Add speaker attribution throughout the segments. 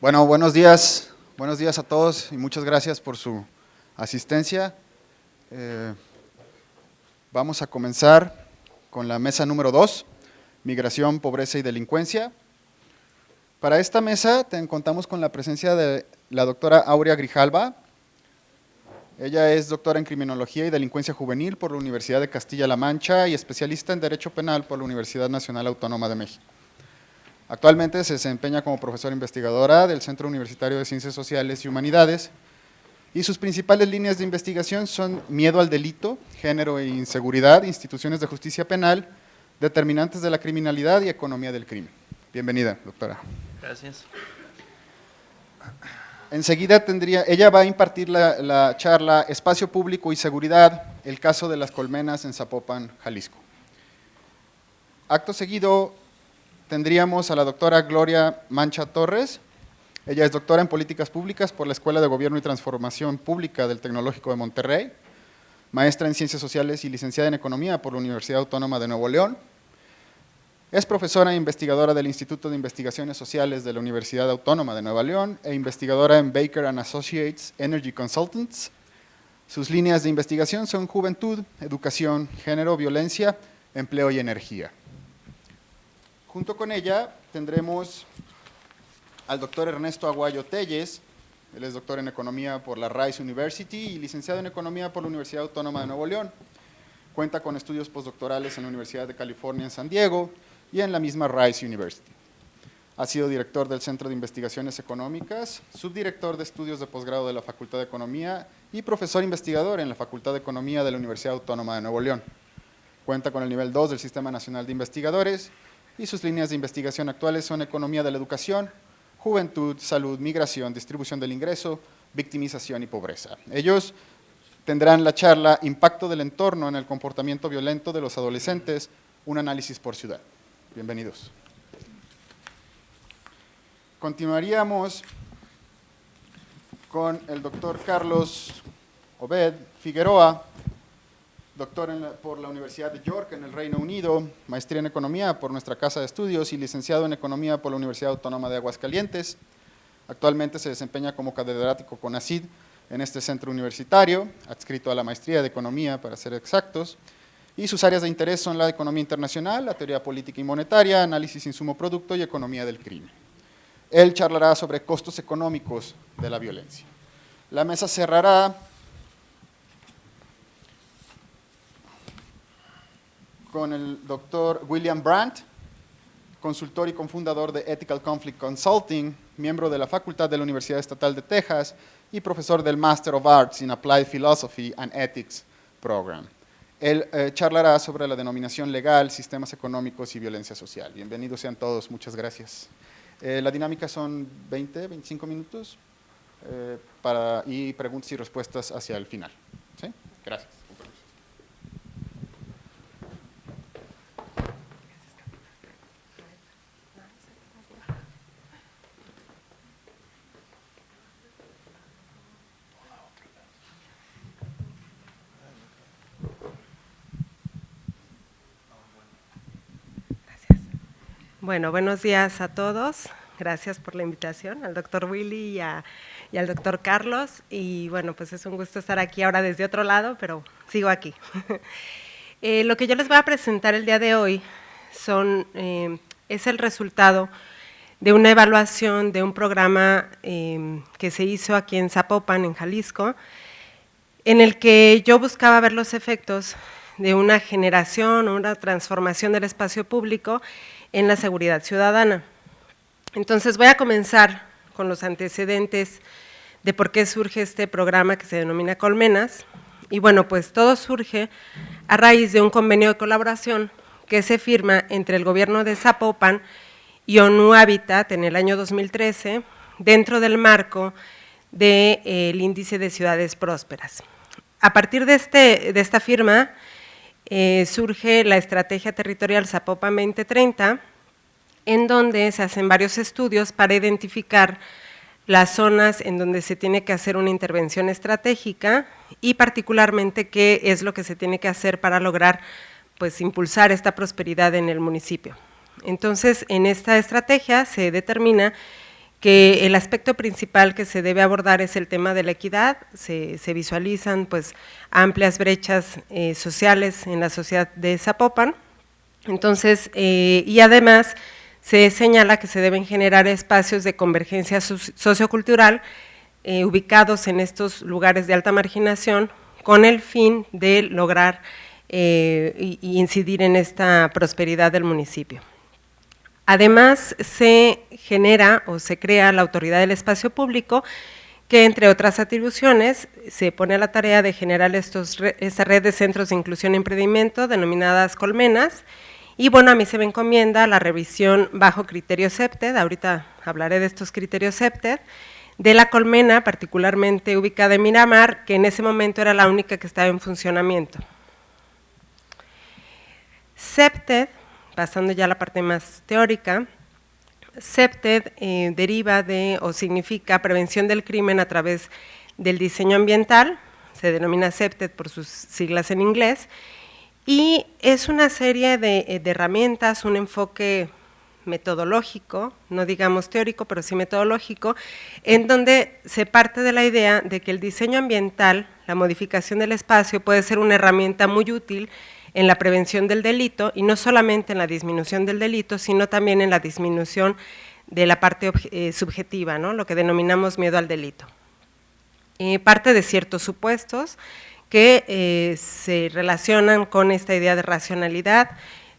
Speaker 1: Bueno, buenos días a todos y muchas gracias por su asistencia. Vamos a comenzar con la mesa número 2, Migración, Pobreza y Delincuencia. Para esta mesa contamos con la presencia de la doctora Aurea Grijalva. Ella es doctora en Criminología y Delincuencia Juvenil por la Universidad de Castilla-La Mancha y especialista en Derecho Penal por la Universidad Nacional Autónoma de México. Actualmente se desempeña como profesora investigadora del Centro Universitario de Ciencias Sociales y Humanidades y sus principales líneas de investigación son miedo al delito, género e inseguridad, instituciones de justicia penal, determinantes de la criminalidad y economía del crimen. Bienvenida, doctora.
Speaker 2: Gracias.
Speaker 1: Enseguida ella va a impartir la charla Espacio Público y Seguridad, el caso de las colmenas en Zapopan, Jalisco. Acto seguido tendríamos a la doctora Gloria Mancha Torres. Ella es doctora en Políticas Públicas por la Escuela de Gobierno y Transformación Pública del Tecnológico de Monterrey, maestra en Ciencias Sociales y licenciada en Economía por la Universidad Autónoma de Nuevo León. Es profesora e investigadora del Instituto de Investigaciones Sociales de la Universidad Autónoma de Nuevo León e investigadora en Baker & Associates Energy Consultants. Sus líneas de investigación son juventud, educación, género, violencia, empleo y energía. Junto con ella tendremos al doctor Ernesto Aguayo Telles. Él es doctor en Economía por la Rice University y licenciado en Economía por la Universidad Autónoma de Nuevo León. Cuenta con estudios postdoctorales en la Universidad de California en San Diego y en la misma Rice University. Ha sido director del Centro de Investigaciones Económicas, subdirector de estudios de posgrado de la Facultad de Economía y profesor investigador en la Facultad de Economía de la Universidad Autónoma de Nuevo León. Cuenta con el nivel 2 del Sistema Nacional de Investigadores y sus líneas de investigación actuales son Economía de la Educación, Juventud, Salud, Migración, Distribución del Ingreso, Victimización y Pobreza. Ellos tendrán la charla Impacto del entorno en el comportamiento violento de los adolescentes, un análisis por ciudad. Bienvenidos. Continuaríamos con el doctor Carlos Obed Figueroa, doctor por la Universidad de York en el Reino Unido, maestría en Economía por nuestra Casa de Estudios y licenciado en Economía por la Universidad Autónoma de Aguascalientes. Actualmente se desempeña como catedrático CONACYT en este centro universitario, adscrito a la maestría de Economía para ser exactos, y sus áreas de interés son la economía internacional, la teoría política y monetaria, análisis insumo-producto y economía del crimen. Él charlará sobre costos económicos de la violencia. La mesa cerrará con el doctor William Brandt, consultor y cofundador de Ethical Conflict Consulting, miembro de la Facultad de la Universidad Estatal de Texas y profesor del Master of Arts in Applied Philosophy and Ethics Program. Él charlará sobre la denominación legal, sistemas económicos y violencia social. Bienvenidos sean todos, muchas gracias. La dinámica son 25 minutos y preguntas y respuestas hacia el final. ¿Sí? Gracias.
Speaker 3: Bueno, buenos días a todos. Gracias por la invitación al doctor Willy y al doctor Carlos. Y bueno, pues es un gusto estar aquí ahora desde otro lado, pero sigo aquí. Lo que yo les voy a presentar el día de hoy es el resultado de una evaluación de un programa que se hizo aquí en Zapopan, en Jalisco, en el que yo buscaba ver los efectos de una generación o una transformación del espacio público en la seguridad ciudadana. Entonces voy a comenzar con los antecedentes de por qué surge este programa que se denomina Colmenas. Y bueno, pues todo surge a raíz de un convenio de colaboración que se firma entre el gobierno de Zapopan y ONU Habitat en el año 2013, dentro del marco del Índice de Ciudades Prósperas. A partir de esta firma, surge la Estrategia Territorial Zapopan 2030, en donde se hacen varios estudios para identificar las zonas en donde se tiene que hacer una intervención estratégica y particularmente qué es lo que se tiene que hacer para lograr pues, impulsar esta prosperidad en el municipio. Entonces, en esta estrategia se determina que el aspecto principal que se debe abordar es el tema de la equidad. Se visualizan pues amplias brechas sociales en la sociedad de Zapopan. Entonces, y además se señala que se deben generar espacios de convergencia sociocultural ubicados en estos lugares de alta marginación con el fin de lograr y incidir en esta prosperidad del municipio. Además, se genera o se crea la Autoridad del Espacio Público, que entre otras atribuciones se pone a la tarea de generar esta red de centros de inclusión y emprendimiento denominadas colmenas. Y bueno, a mí se me encomienda la revisión bajo criterios CEPTED, ahorita hablaré de estos criterios CEPTED, de la colmena particularmente ubicada en Miramar, que en ese momento era la única que estaba en funcionamiento. CEPTED, pasando ya a la parte más teórica, CEPTED deriva de o significa prevención del crimen a través del diseño ambiental, se denomina CEPTED por sus siglas en inglés, y es una serie de herramientas, un enfoque metodológico, no digamos teórico, pero sí metodológico, en donde se parte de la idea de que el diseño ambiental, la modificación del espacio, puede ser una herramienta muy útil en la prevención del delito, y no solamente en la disminución del delito, sino también en la disminución de la parte subjetiva, ¿no? Lo que denominamos miedo al delito. Parte de ciertos supuestos que se relacionan con esta idea de racionalidad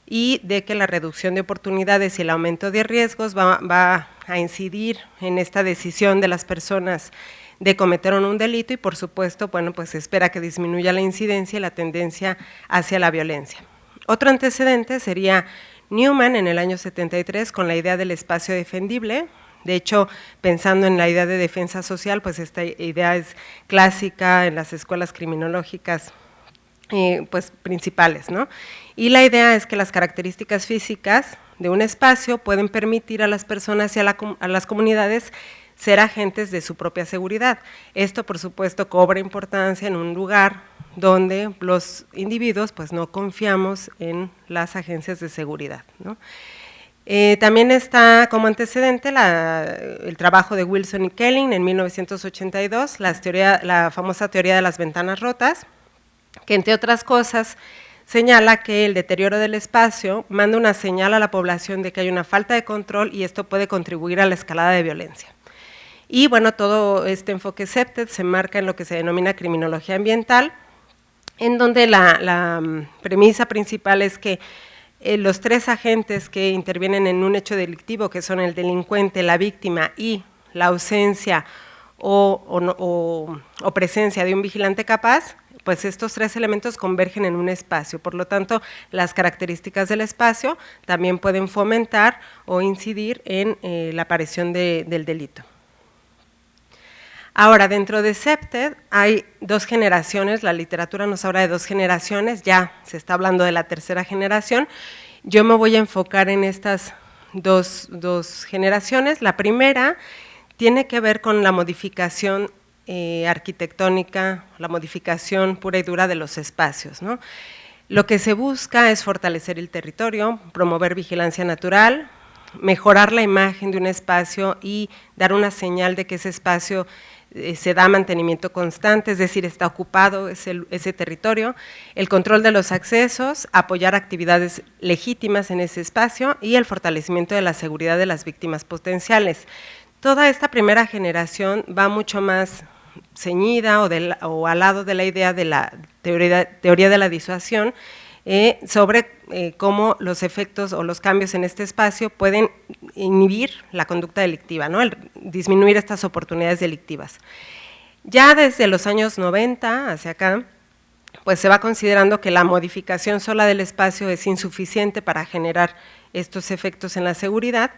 Speaker 3: y de que la reducción de oportunidades y el aumento de riesgos va a incidir en esta decisión de las personas de cometer un delito, y por supuesto, bueno, pues se espera que disminuya la incidencia y la tendencia hacia la violencia. Otro antecedente sería Newman en el año 73 con la idea del espacio defendible. De hecho, pensando en la idea de defensa social, pues esta idea es clásica en las escuelas criminológicas pues principales, ¿no? Y la idea es que las características físicas de un espacio pueden permitir a las personas y a las comunidades ser agentes de su propia seguridad. Esto, por supuesto, cobra importancia en un lugar donde los individuos pues no confiamos en las agencias de seguridad, ¿no? También está como antecedente el trabajo de Wilson y Kelling en 1982, la famosa teoría de las ventanas rotas, que entre otras cosas señala que el deterioro del espacio manda una señal a la población de que hay una falta de control y esto puede contribuir a la escalada de violencia. Y bueno, todo este enfoque CEPTED se enmarca en lo que se denomina criminología ambiental, en donde la premisa principal es que los tres agentes que intervienen en un hecho delictivo, que son el delincuente, la víctima y la ausencia o presencia de un vigilante capaz, pues estos tres elementos convergen en un espacio. Por lo tanto, las características del espacio también pueden fomentar o incidir en la aparición del delito. Ahora, dentro de CEPTED hay dos generaciones, la literatura nos habla de dos generaciones, ya se está hablando de la tercera generación. Yo me voy a enfocar en estas dos generaciones. La primera tiene que ver con la modificación arquitectónica, la modificación pura y dura de los espacios, ¿no? Lo que se busca es fortalecer el territorio, promover vigilancia natural, mejorar la imagen de un espacio y dar una señal de que ese espacio se da mantenimiento constante, es decir, está ocupado ese territorio, el control de los accesos, apoyar actividades legítimas en ese espacio y el fortalecimiento de la seguridad de las víctimas potenciales. Toda esta primera generación va mucho más ceñida o al lado de la idea de la teoría de la disuasión, sobre cómo los efectos o los cambios en este espacio pueden inhibir la conducta delictiva, ¿no? Disminuir estas oportunidades delictivas. Ya desde los años 90 hacia acá, pues se va considerando que la modificación sola del espacio es insuficiente para generar estos efectos en la seguridad,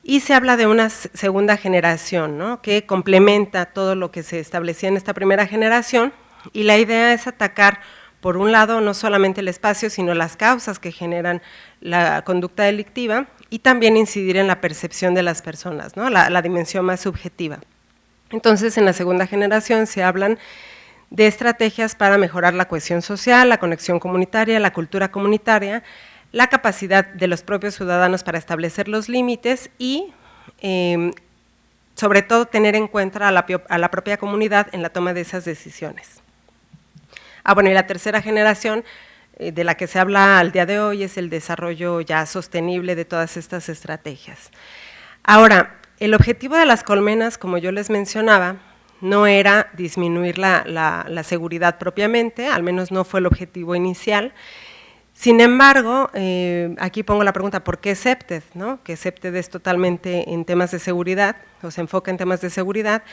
Speaker 3: y se habla de una segunda generación, ¿no? Que complementa todo lo que se establecía en esta primera generación, y la idea es atacar por un lado, no solamente el espacio, sino las causas que generan la conducta delictiva y también incidir en la percepción de las personas, ¿no? La dimensión más subjetiva. Entonces, en la segunda generación se hablan de estrategias para mejorar la cohesión social, la conexión comunitaria, la cultura comunitaria, la capacidad de los propios ciudadanos para establecer los límites y sobre todo tener en cuenta a la propia comunidad en la toma de esas decisiones. Bueno, y la tercera generación de la que se habla al día de hoy es el desarrollo ya sostenible de todas estas estrategias. Ahora, el objetivo de las colmenas, como yo les mencionaba, no era disminuir la seguridad propiamente, al menos no fue el objetivo inicial. Sin embargo, aquí pongo la pregunta, ¿por qué CEPTED? ¿No? Que CEPTED es totalmente en temas de seguridad, o se enfoca en temas de seguridad,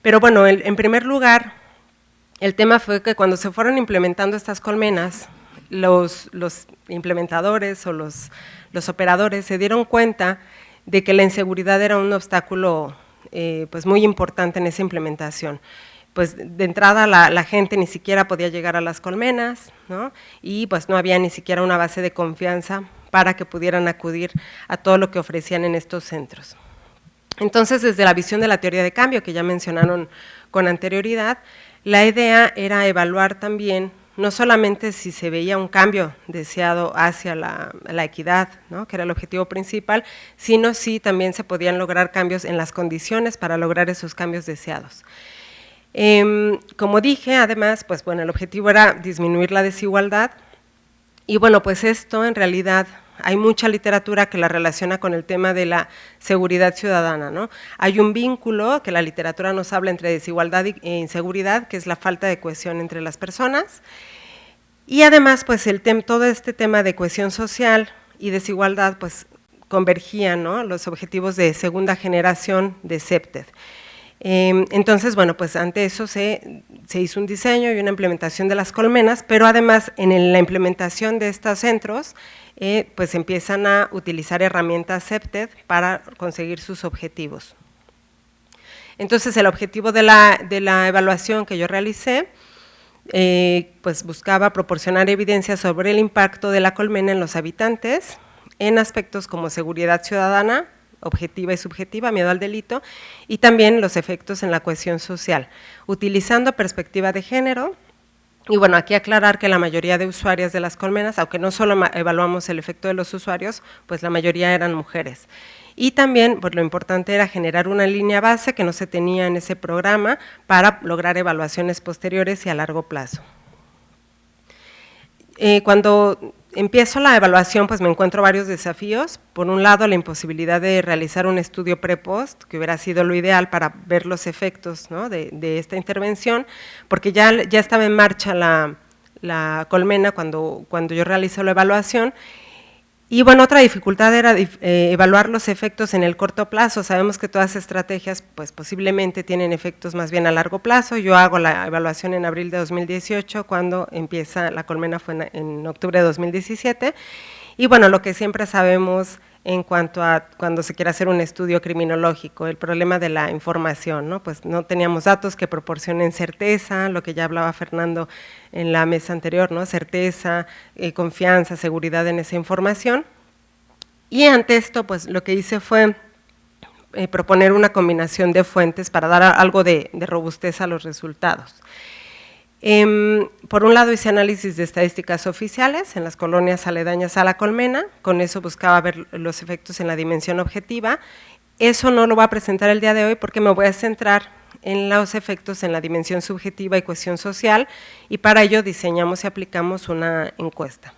Speaker 3: pero bueno, en primer lugar, el tema fue que cuando se fueron implementando estas colmenas, los implementadores o los operadores se dieron cuenta de que la inseguridad era un obstáculo pues muy importante en esa implementación. Pues de entrada la gente ni siquiera podía llegar a las colmenas, ¿no? Y pues no había ni siquiera una base de confianza para que pudieran acudir a todo lo que ofrecían en estos centros. Entonces, desde la visión de la teoría de cambio, que ya mencionaron con anterioridad, la idea era evaluar también no solamente si se veía un cambio deseado hacia la equidad, ¿no? Que era el objetivo principal, sino si también se podían lograr cambios en las condiciones para lograr esos cambios deseados. Como dije, además, pues bueno, el objetivo era disminuir la desigualdad, y bueno, pues esto en realidad hay mucha literatura que la relaciona con el tema de la seguridad ciudadana, ¿no? Hay un vínculo que la literatura nos habla entre desigualdad e inseguridad, que es la falta de cohesión entre las personas, y además, pues todo este tema de cohesión social y desigualdad, pues convergían, ¿no? Los objetivos de segunda generación de CEPTED. Entonces, bueno, pues ante eso se hizo un diseño y una implementación de las colmenas, pero además en la implementación de estos centros, pues empiezan a utilizar herramientas CEPTED para conseguir sus objetivos. Entonces, el objetivo de la evaluación que yo realicé, pues buscaba proporcionar evidencia sobre el impacto de la colmena en los habitantes, en aspectos como seguridad ciudadana, objetiva y subjetiva, miedo al delito, y también los efectos en la cohesión social, utilizando perspectiva de género. Y bueno, aquí aclarar que la mayoría de usuarias de las colmenas, aunque no solo evaluamos el efecto de los usuarios, pues la mayoría eran mujeres. Y también, pues lo importante era generar una línea base que no se tenía en ese programa para lograr evaluaciones posteriores y a largo plazo. Cuando empiezo la evaluación, pues me encuentro varios desafíos. Por un lado, la imposibilidad de realizar un estudio pre-post, que hubiera sido lo ideal para ver los efectos, ¿no? de esta intervención, porque ya estaba en marcha la colmena cuando yo realicé la evaluación. Y bueno, otra dificultad era evaluar los efectos en el corto plazo. Sabemos que todas las estrategias pues posiblemente tienen efectos más bien a largo plazo. Yo hago la evaluación en abril de 2018, cuando empieza la colmena fue en octubre de 2017. Y bueno, lo que siempre sabemos en cuanto a cuando se quiere hacer un estudio criminológico, el problema de la información, ¿no? Pues no teníamos datos que proporcionen certeza, lo que ya hablaba Fernando en la mesa anterior, ¿no? Certeza, confianza, seguridad en esa información. Y ante esto, pues lo que hice fue proponer una combinación de fuentes para dar algo de robustez a los resultados. Por un lado hice análisis de estadísticas oficiales en las colonias aledañas a la colmena, con eso buscaba ver los efectos en la dimensión objetiva. Eso no lo voy a presentar el día de hoy porque me voy a centrar en los efectos en la dimensión subjetiva y cohesión social, y para ello diseñamos y aplicamos una encuesta.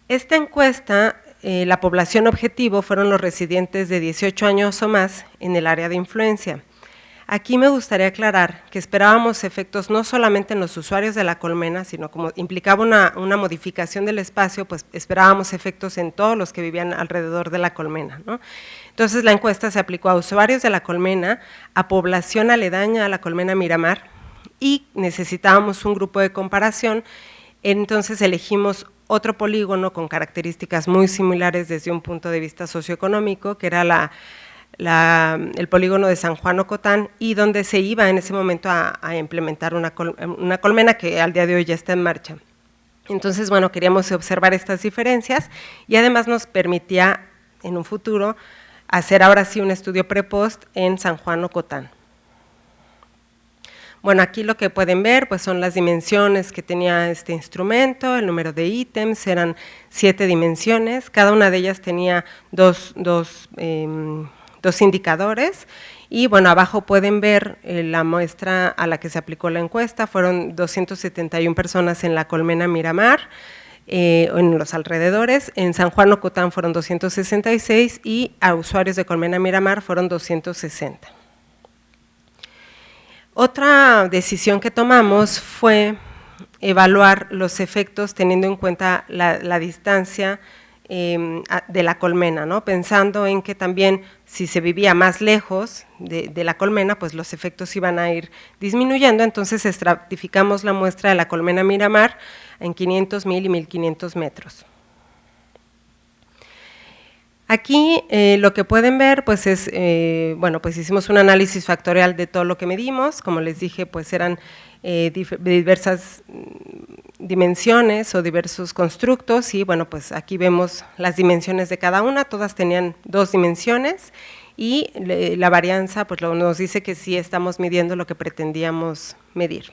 Speaker 3: Esta encuesta, la población objetivo fueron los residentes de 18 años o más en el área de influencia. Aquí me gustaría aclarar que esperábamos efectos no solamente en los usuarios de la colmena, sino como implicaba una modificación del espacio, pues esperábamos efectos en todos los que vivían alrededor de la colmena, ¿no? Entonces la encuesta se aplicó a usuarios de la colmena, a población aledaña a la colmena Miramar, y necesitábamos un grupo de comparación. Entonces elegimos otro polígono con características muy similares desde un punto de vista socioeconómico, que era el polígono de San Juan Ocotán, y donde se iba en ese momento a implementar una colmena que al día de hoy ya está en marcha. Entonces, bueno, queríamos observar estas diferencias y además nos permitía en un futuro hacer ahora sí un estudio pre-post en San Juan Ocotán. Bueno, aquí lo que pueden ver pues son las dimensiones que tenía este instrumento, el número de ítems, eran 7 dimensiones, cada una de ellas tenía dos dos indicadores. Y bueno, abajo pueden ver la muestra a la que se aplicó la encuesta, fueron 271 personas en la Colmena Miramar, en los alrededores. En San Juan Ocotán fueron 266 y a usuarios de Colmena Miramar fueron 260. Otra decisión que tomamos fue evaluar los efectos teniendo en cuenta la distancia de la colmena, ¿no? Pensando en que también si se vivía más lejos de la colmena, pues los efectos iban a ir disminuyendo, entonces estratificamos la muestra de la Colmena Miramar en 500, 1000 y 1500 metros. Aquí lo que pueden ver pues es, bueno, pues hicimos un análisis factorial de todo lo que medimos, como les dije, pues eran diversas dimensiones o diversos constructos y bueno, pues aquí vemos las dimensiones de cada una, todas tenían 2 dimensiones y la varianza pues nos dice que sí estamos midiendo lo que pretendíamos medir.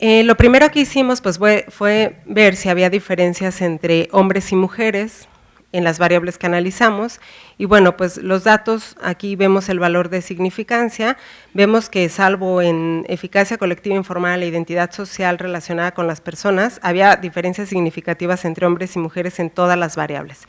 Speaker 3: Lo primero que hicimos pues fue ver si había diferencias entre hombres y mujeres en las variables que analizamos y bueno, pues los datos, aquí vemos el valor de significancia, vemos que salvo en eficacia colectiva informal e identidad social relacionada con las personas, había diferencias significativas entre hombres y mujeres en todas las variables.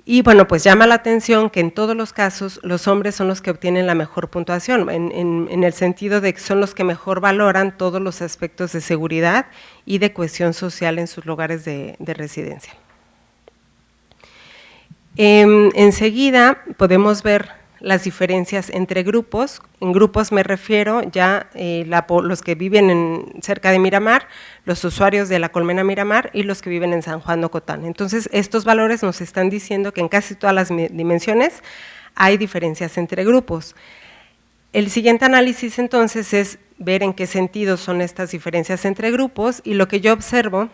Speaker 3: Y bueno, pues llama la atención que en todos los casos los hombres son los que obtienen la mejor puntuación, en el sentido de que son los que mejor valoran todos los aspectos de seguridad y de cohesión social en sus lugares de residencia. Enseguida podemos ver las diferencias entre grupos. En grupos me refiero ya los que viven cerca de Miramar, los usuarios de la Colmena Miramar y los que viven en San Juan de Ocotán. Entonces, estos valores nos están diciendo que en casi todas las dimensiones hay diferencias entre grupos. El siguiente análisis entonces es ver en qué sentido son estas diferencias entre grupos y lo que yo observo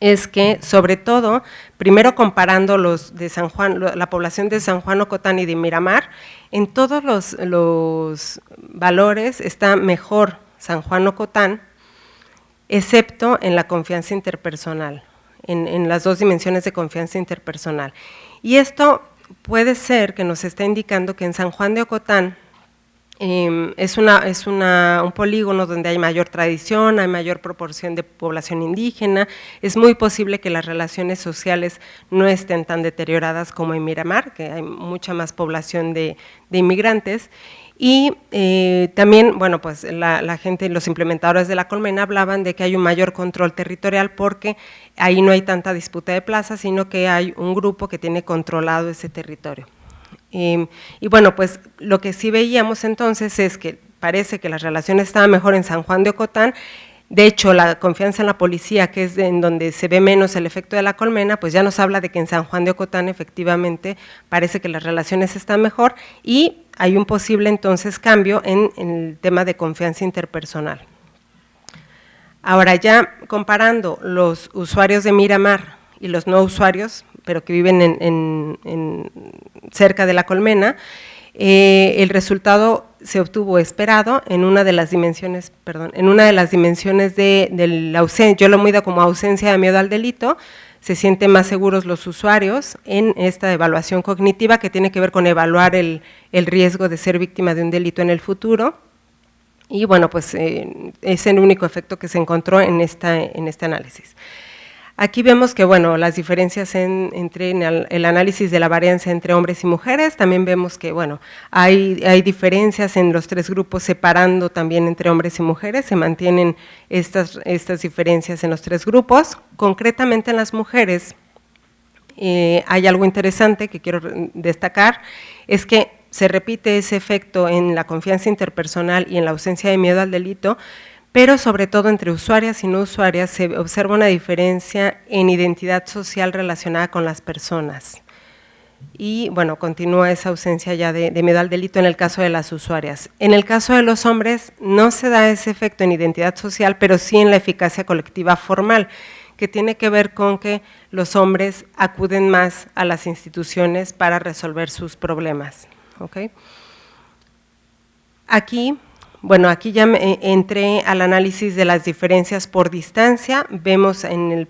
Speaker 3: es que, sobre todo, primero comparando los de San Juan, la población de San Juan Ocotán y de Miramar, en todos los valores está mejor San Juan Ocotán, excepto en la confianza interpersonal, en las 2 dimensiones de confianza interpersonal. Y esto puede ser que nos está indicando que en San Juan de Ocotán es un polígono donde hay mayor tradición, hay mayor proporción de población indígena, es muy posible que las relaciones sociales no estén tan deterioradas como en Miramar, que hay mucha más población de inmigrantes, y también, bueno, pues la gente, los implementadores de la Colmena hablaban de que hay un mayor control territorial porque ahí no hay tanta disputa de plazas, sino que hay un grupo que tiene controlado ese territorio. Y bueno, pues lo que sí veíamos entonces es que parece que las relaciones estaban mejor en San Juan de Ocotán. De hecho, la confianza en la policía, que es en donde se ve menos el efecto de la colmena, pues ya nos habla de que en San Juan de Ocotán efectivamente parece que las relaciones están mejor y hay un posible entonces cambio en el tema de confianza interpersonal. Ahora ya comparando los usuarios de Miramar y los no usuarios, pero que viven cerca de la colmena, el resultado se obtuvo esperado en una de las dimensiones, de la ausencia, yo lo mido como ausencia de miedo al delito, se sienten más seguros los usuarios en esta evaluación cognitiva que tiene que ver con evaluar el riesgo de ser víctima de un delito en el futuro, y bueno, pues es el único efecto que se encontró en este análisis. Aquí vemos que, bueno, las diferencias entre el análisis de la varianza entre hombres y mujeres, también vemos que, bueno, hay diferencias en los 3 grupos separando también entre hombres y mujeres, se mantienen estas diferencias en los 3 grupos. Concretamente en las mujeres hay algo interesante que quiero destacar, es que se repite ese efecto en la confianza interpersonal y en la ausencia de miedo al delito, pero sobre todo entre usuarias y no usuarias se observa una diferencia en identidad social relacionada con las personas. Y bueno, continúa esa ausencia ya de miedo al delito en el caso de las usuarias. En el caso de los hombres no se da ese efecto en identidad social, pero sí en la eficacia colectiva formal, que tiene que ver con que los hombres acuden más a las instituciones para resolver sus problemas. ¿Okay? Aquí ya entré al análisis de las diferencias por distancia, vemos en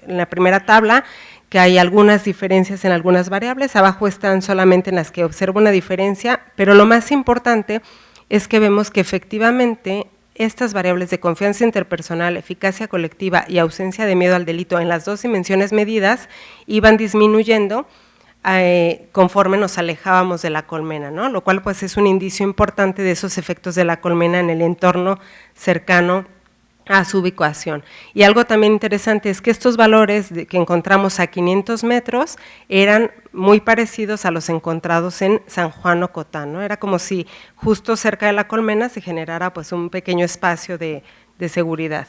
Speaker 3: la primera tabla que hay algunas diferencias en algunas variables, abajo están solamente en las que observo una diferencia, pero lo más importante es que vemos que efectivamente estas variables de confianza interpersonal, eficacia colectiva y ausencia de miedo al delito en las dos dimensiones medidas iban disminuyendo conforme nos alejábamos de la colmena, ¿no? Lo cual pues es un indicio importante de esos efectos de la colmena en el entorno cercano a su ubicación. Y algo también interesante es que estos valores que encontramos a 500 metros eran muy parecidos a los encontrados en San Juan Ocotán, ¿no? Era como si justo cerca de la colmena se generara pues un pequeño espacio de seguridad.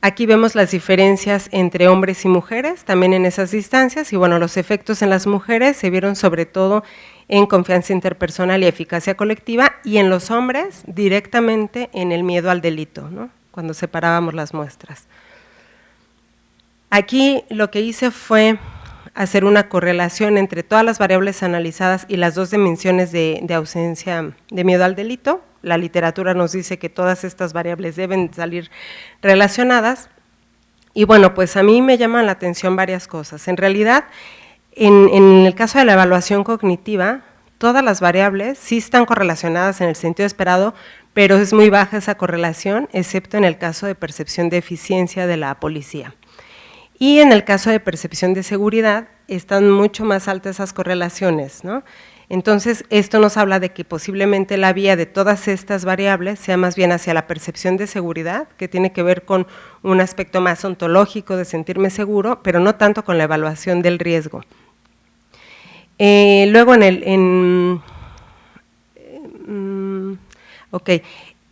Speaker 3: Aquí vemos las diferencias entre hombres y mujeres, también en esas distancias, y bueno, los efectos en las mujeres se vieron sobre todo en confianza interpersonal y eficacia colectiva, y en los hombres directamente en el miedo al delito, ¿no? Cuando separábamos las muestras. Aquí lo que hice fue hacer una correlación entre todas las variables analizadas y las dos dimensiones de ausencia de miedo al delito. La literatura nos dice que todas estas variables deben salir relacionadas, y bueno, pues a mí me llaman la atención varias cosas. En realidad, en el caso de la evaluación cognitiva, todas las variables sí están correlacionadas en el sentido esperado, pero es muy baja esa correlación, excepto en el caso de percepción de eficiencia de la policía. Y en el caso de percepción de seguridad, están mucho más altas esas correlaciones, ¿no? Entonces, esto nos habla de que posiblemente la vía de todas estas variables sea más bien hacia la percepción de seguridad, que tiene que ver con un aspecto más ontológico de sentirme seguro, pero no tanto con la evaluación del riesgo. Luego,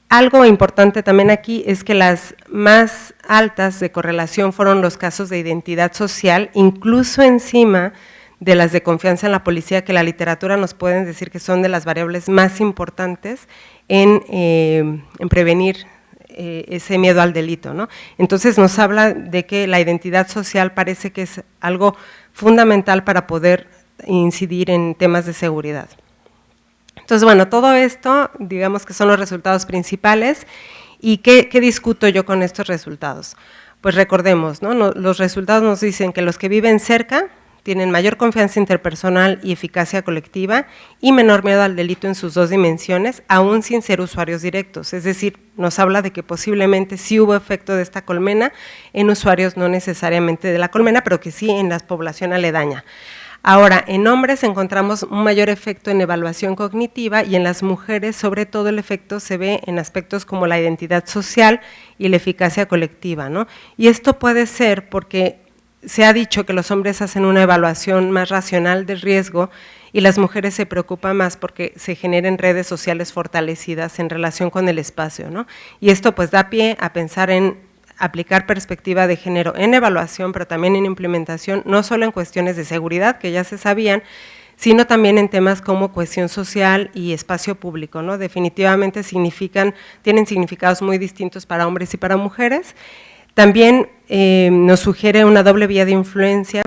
Speaker 3: algo importante también aquí es que las más altas de correlación fueron los casos de identidad social, incluso encima de las de confianza en la policía, que la literatura nos puede decir que son de las variables más importantes en prevenir ese miedo al delito, ¿no? Entonces nos habla de que la identidad social parece que es algo fundamental para poder incidir en temas de seguridad. Entonces, bueno, todo esto, digamos que son los resultados principales. ¿Y qué discuto yo con estos resultados? Pues recordemos, ¿no? Los resultados nos dicen que los que viven cerca tienen mayor confianza interpersonal y eficacia colectiva y menor miedo al delito en sus dos dimensiones, aún sin ser usuarios directos. Es decir, nos habla de que posiblemente sí hubo efecto de esta colmena en usuarios no necesariamente de la colmena, pero que sí en la población aledaña. Ahora, en hombres encontramos un mayor efecto en evaluación cognitiva y en las mujeres, sobre todo, el efecto se ve en aspectos como la identidad social y la eficacia colectiva, ¿no? Y esto puede ser porque se ha dicho que los hombres hacen una evaluación más racional del riesgo y las mujeres se preocupan más porque se generen redes sociales fortalecidas en relación con el espacio, ¿no? Y esto pues da pie a pensar en aplicar perspectiva de género en evaluación, pero también en implementación, no solo en cuestiones de seguridad, que ya se sabían, sino también en temas como cohesión social y espacio público, ¿no? Definitivamente tienen significados muy distintos para hombres y para mujeres. También nos sugiere una doble vía de influencia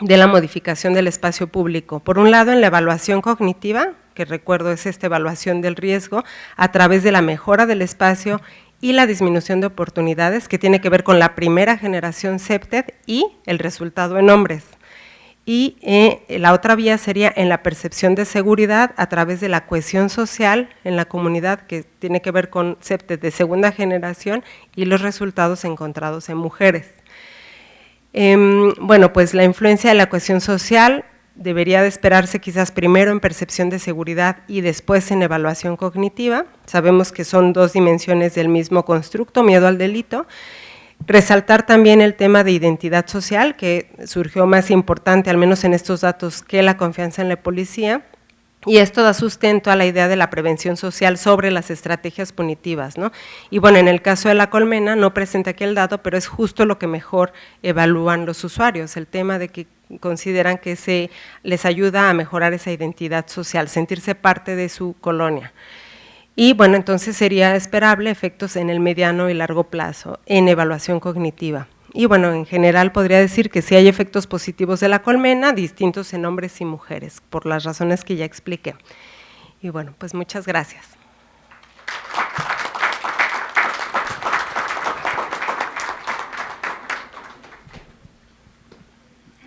Speaker 3: de la modificación del espacio público. Por un lado, en la evaluación cognitiva, que recuerdo es esta evaluación del riesgo, a través de la mejora del espacio y la disminución de oportunidades, que tiene que ver con la primera generación CEPTED y el resultado en hombres. Y la otra vía sería en la percepción de seguridad a través de la cohesión social en la comunidad, que tiene que ver con CEPTED de segunda generación y los resultados encontrados en mujeres. Bueno, pues la influencia de la cohesión social debería de esperarse quizás primero en percepción de seguridad y después en evaluación cognitiva. Sabemos que son dos dimensiones del mismo constructo, miedo al delito. Resaltar también el tema de identidad social, que surgió más importante, al menos en estos datos, que la confianza en la policía, y esto da sustento a la idea de la prevención social sobre las estrategias punitivas, ¿no? Y bueno, en el caso de la colmena, no presenta aquí el dato, pero es justo lo que mejor evalúan los usuarios, el tema de que consideran que se les ayuda a mejorar esa identidad social, sentirse parte de su colonia. Y bueno, entonces sería esperable efectos en el mediano y largo plazo en evaluación cognitiva. Y bueno, en general podría decir que sí hay efectos positivos de la colmena, distintos en hombres y mujeres, por las razones que ya expliqué. Y bueno, pues muchas gracias.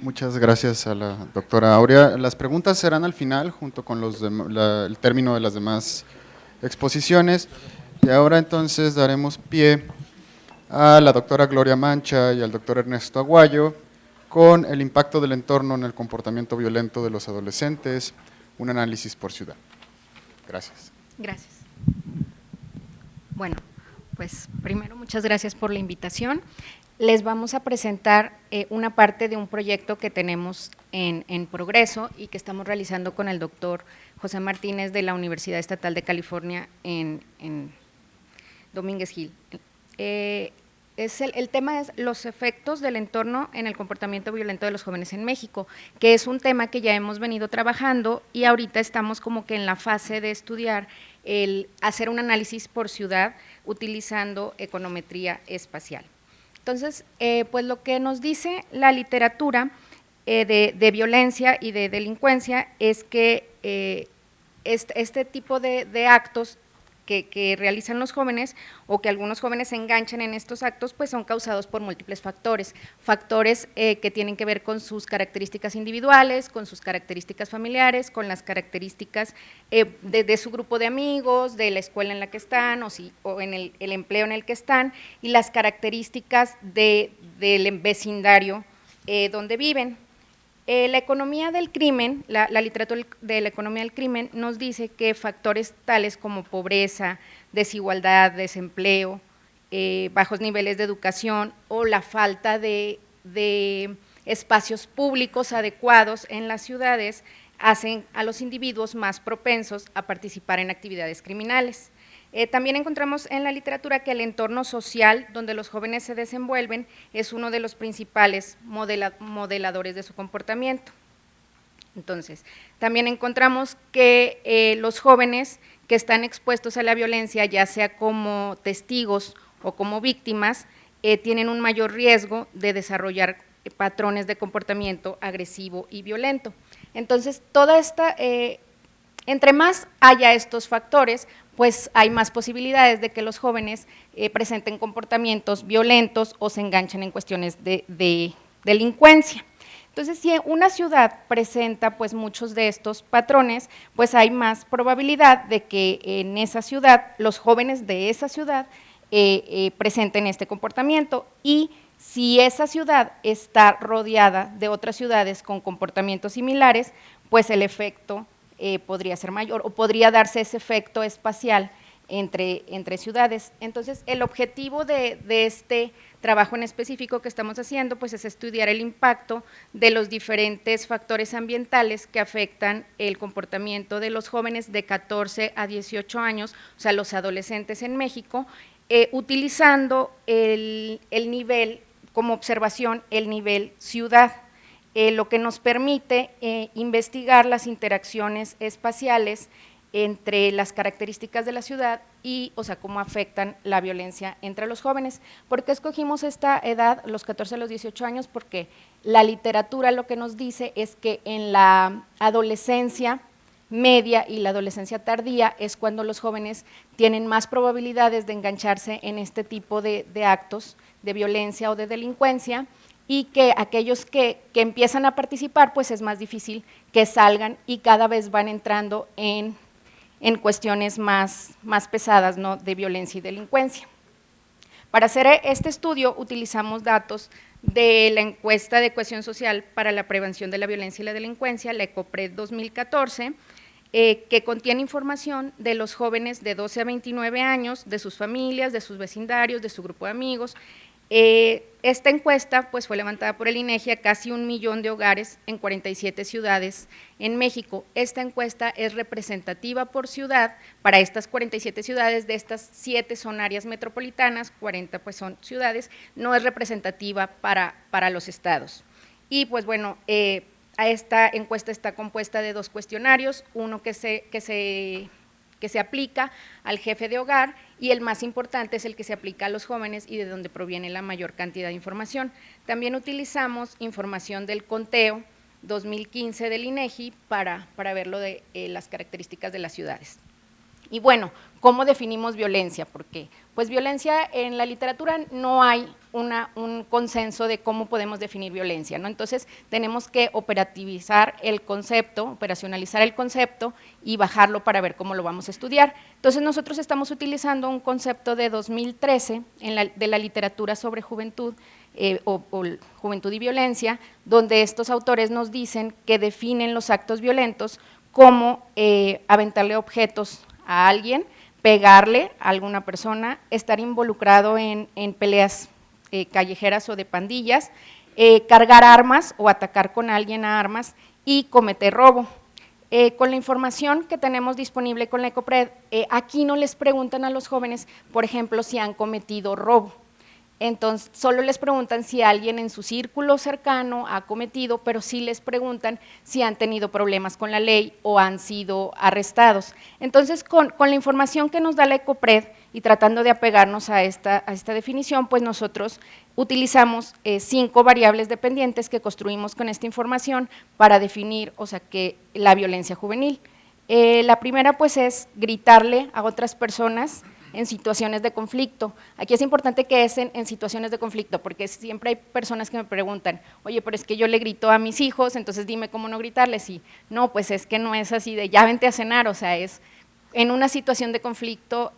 Speaker 1: Muchas gracias a la doctora Aurea. Las preguntas serán al final, junto con el término de las demás exposiciones. Y ahora entonces daremos pie a la doctora Gloria Mancha y al doctor Ernesto Aguayo con el impacto del entorno en el comportamiento violento de los adolescentes, un análisis por ciudad. Gracias.
Speaker 2: Gracias. Bueno, pues primero muchas gracias por la invitación. Les vamos a presentar una parte de un proyecto que tenemos en progreso y que estamos realizando con el doctor José Martínez de la Universidad Estatal de California en Domínguez Hill. El tema es los efectos del entorno en el comportamiento violento de los jóvenes en México, que es un tema que ya hemos venido trabajando y ahorita estamos como que en la fase de estudiar el hacer un análisis por ciudad utilizando econometría espacial. Entonces, pues lo que nos dice la literatura de violencia y de delincuencia es que este tipo de actos que realizan los jóvenes o que algunos jóvenes se enganchan en estos actos, pues son causados por múltiples factores, que tienen que ver con sus características individuales, con sus características familiares, con las características de su grupo de amigos, de la escuela en la que están o en el empleo en el que están y las características del vecindario donde viven. La economía del crimen, la literatura de la economía del crimen nos dice que factores tales como pobreza, desigualdad, desempleo, bajos niveles de educación o la falta de espacios públicos adecuados en las ciudades hacen a los individuos más propensos a participar en actividades criminales. También encontramos en la literatura que el entorno social donde los jóvenes se desenvuelven es uno de los principales modeladores de su comportamiento. Entonces, también encontramos que los jóvenes que están expuestos a la violencia, ya sea como testigos o como víctimas, tienen un mayor riesgo de desarrollar patrones de comportamiento agresivo y violento. Entonces, entre más haya estos factores, pues hay más posibilidades de que los jóvenes presenten comportamientos violentos o se enganchen en cuestiones de delincuencia. Entonces, si una ciudad presenta pues muchos de estos patrones, pues hay más probabilidad de que en esa ciudad, los jóvenes de esa ciudad presenten este comportamiento y si esa ciudad está rodeada de otras ciudades con comportamientos similares, pues el efecto podría ser mayor o podría darse ese efecto espacial entre ciudades. Entonces, el objetivo de este trabajo en específico que estamos haciendo pues es estudiar el impacto de los diferentes factores ambientales que afectan el comportamiento de los jóvenes de 14 a 18 años, o sea, los adolescentes en México, utilizando el nivel, como observación, el nivel ciudad. Lo que nos permite investigar las interacciones espaciales entre las características de la ciudad y, o sea, cómo afectan la violencia entre los jóvenes. ¿Por qué escogimos esta edad, los 14 a los 18 años? Porque la literatura lo que nos dice es que en la adolescencia media y la adolescencia tardía es cuando los jóvenes tienen más probabilidades de engancharse en este tipo de actos de violencia o de delincuencia, y que aquellos que empiezan a participar, pues es más difícil que salgan y cada vez van entrando en cuestiones más pesadas, ¿no?, de violencia y delincuencia. Para hacer este estudio utilizamos datos de la encuesta de cohesión social para la prevención de la violencia y la delincuencia, la ECOPRED 2014, que contiene información de los jóvenes de 12 a 29 años, de sus familias, de sus vecindarios, de su grupo de amigos. Esta encuesta pues, fue levantada por el INEGI a casi 1 millón de hogares en 47 ciudades en México. Esta encuesta es representativa por ciudad para estas 47 ciudades, de estas 7 son áreas metropolitanas, 40 pues son ciudades, no es representativa para los estados. Y pues bueno, a esta encuesta está compuesta de 2 cuestionarios, uno que se aplica al jefe de hogar y el más importante es el que se aplica a los jóvenes y de donde proviene la mayor cantidad de información. También utilizamos información del conteo 2015 del INEGI para ver lo de las características de las ciudades. Y bueno, ¿cómo definimos violencia? Porque pues violencia en la literatura no hay un consenso de cómo podemos definir violencia, ¿no? Entonces tenemos que operativizar el concepto, operacionalizar el concepto y bajarlo para ver cómo lo vamos a estudiar. Entonces nosotros estamos utilizando un concepto de 2013 de la literatura sobre juventud, o juventud y violencia, donde estos autores nos dicen que definen los actos violentos como aventarle objetos a alguien, pegarle a alguna persona, estar involucrado en peleas callejeras o de pandillas, cargar armas o atacar con alguien a armas y cometer robo. Con la información que tenemos disponible con la ECOPRED, aquí no les preguntan a los jóvenes, por ejemplo, si han cometido robo. Entonces, solo les preguntan si alguien en su círculo cercano ha cometido, pero sí les preguntan si han tenido problemas con la ley o han sido arrestados. Entonces, con la información que nos da la ECOPRED y tratando de apegarnos a esta definición, pues nosotros utilizamos 5 variables dependientes que construimos con esta información para definir, o sea, que la violencia juvenil. La primera, pues, es gritarle a otras personas en situaciones de conflicto. Aquí es importante que es en situaciones de conflicto, porque siempre hay personas que me preguntan, oye, pero es que yo le grito a mis hijos, entonces dime cómo no gritarles, y no, pues es que no es así de ya vente a cenar, o sea, es en una situación de conflicto,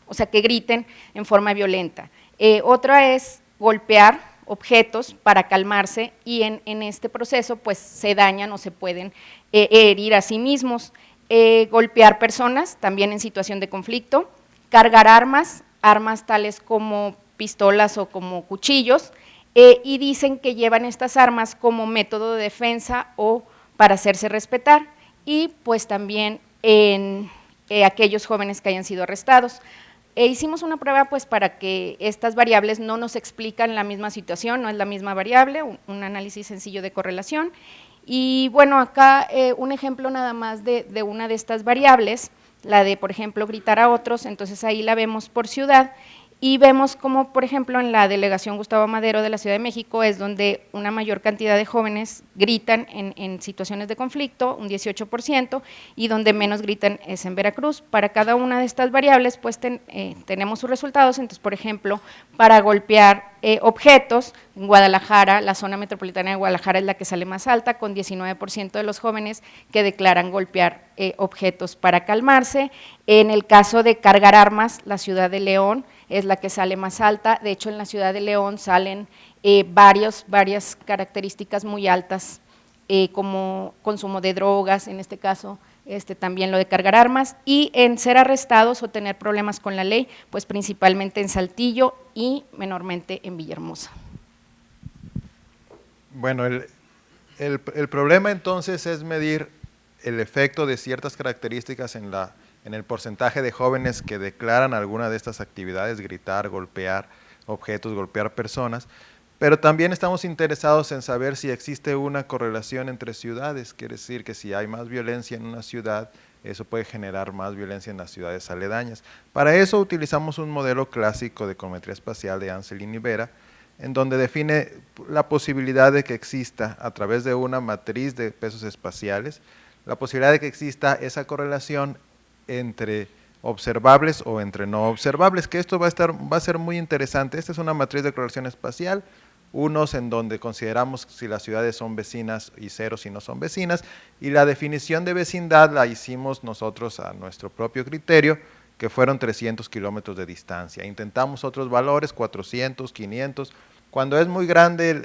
Speaker 2: o sea, que griten en forma violenta. Otra es golpear objetos para calmarse, y en este proceso pues se dañan o se pueden herir a sí mismos. Golpear personas, también en situación de conflicto, cargar armas tales como pistolas o como cuchillos, y dicen que llevan estas armas como método de defensa o para hacerse respetar, y pues también en aquellos jóvenes que hayan sido arrestados. Hicimos una prueba pues para que estas variables no nos explican la misma situación, no es la misma variable, un análisis sencillo de correlación. Y bueno, acá un ejemplo nada más de una de estas variables, la de, por ejemplo, gritar a otros, entonces ahí la vemos por ciudad, y vemos como, por ejemplo, en la delegación Gustavo Madero de la Ciudad de México es donde una mayor cantidad de jóvenes gritan en situaciones de conflicto, un 18%, y donde menos gritan es en Veracruz. Para cada una de estas variables, pues tenemos sus resultados. Entonces, por ejemplo, para golpear objetos, en Guadalajara, la zona metropolitana de Guadalajara es la que sale más alta, con 19% de los jóvenes que declaran golpear objetos para calmarse. En el caso de cargar armas, la ciudad de León es la que sale más alta. De hecho, en la ciudad de León salen varias características muy altas, como consumo de drogas, en este caso también lo de cargar armas, y en ser arrestados o tener problemas con la ley, pues principalmente en Saltillo y menormente en Villahermosa.
Speaker 4: Bueno, el problema entonces es medir el efecto de ciertas características en el porcentaje de jóvenes que declaran alguna de estas actividades, gritar, golpear objetos, golpear personas, pero también estamos interesados en saber si existe una correlación entre ciudades, quiere decir que si hay más violencia en una ciudad, eso puede generar más violencia en las ciudades aledañas. Para eso utilizamos un modelo clásico de econometría espacial de Anselin y Vera, en donde define la posibilidad de que exista, a través de una matriz de pesos espaciales, la posibilidad de que exista esa correlación entre observables o entre no observables, que esto va a ser muy interesante. Esta es una matriz de correlación espacial, unos en donde consideramos si las ciudades son vecinas y 0 si no son vecinas, y la definición de vecindad la hicimos nosotros a nuestro propio criterio, que fueron 300 kilómetros de distancia. Intentamos otros valores, 400, 500, cuando es muy grande,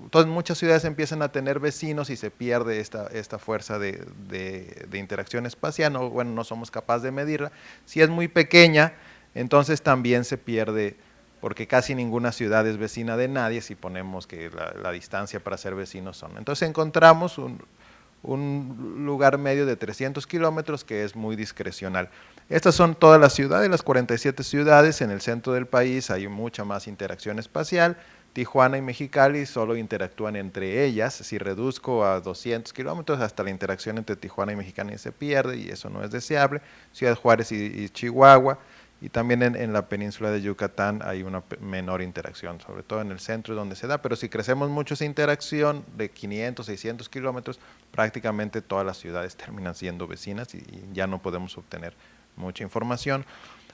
Speaker 4: entonces muchas ciudades empiezan a tener vecinos y se pierde esta fuerza de interacción espacial, no somos capaces de medirla. Si es muy pequeña, entonces también se pierde, porque casi ninguna ciudad es vecina de nadie si ponemos que la distancia para ser vecinos son. Entonces encontramos un lugar medio de 300 kilómetros que es muy discrecional. Estas son todas las ciudades, las 47 ciudades. En el centro del país hay mucha más interacción espacial. Tijuana y Mexicali solo interactúan entre ellas. Si reduzco a 200 kilómetros, hasta la interacción entre Tijuana y Mexicali se pierde y eso no es deseable. Ciudad Juárez y Chihuahua, y también en la península de Yucatán hay una menor interacción, sobre todo en el centro donde se da, pero si crecemos mucho esa interacción de 500, 600 kilómetros, prácticamente todas las ciudades terminan siendo vecinas y ya no podemos obtener mucha información.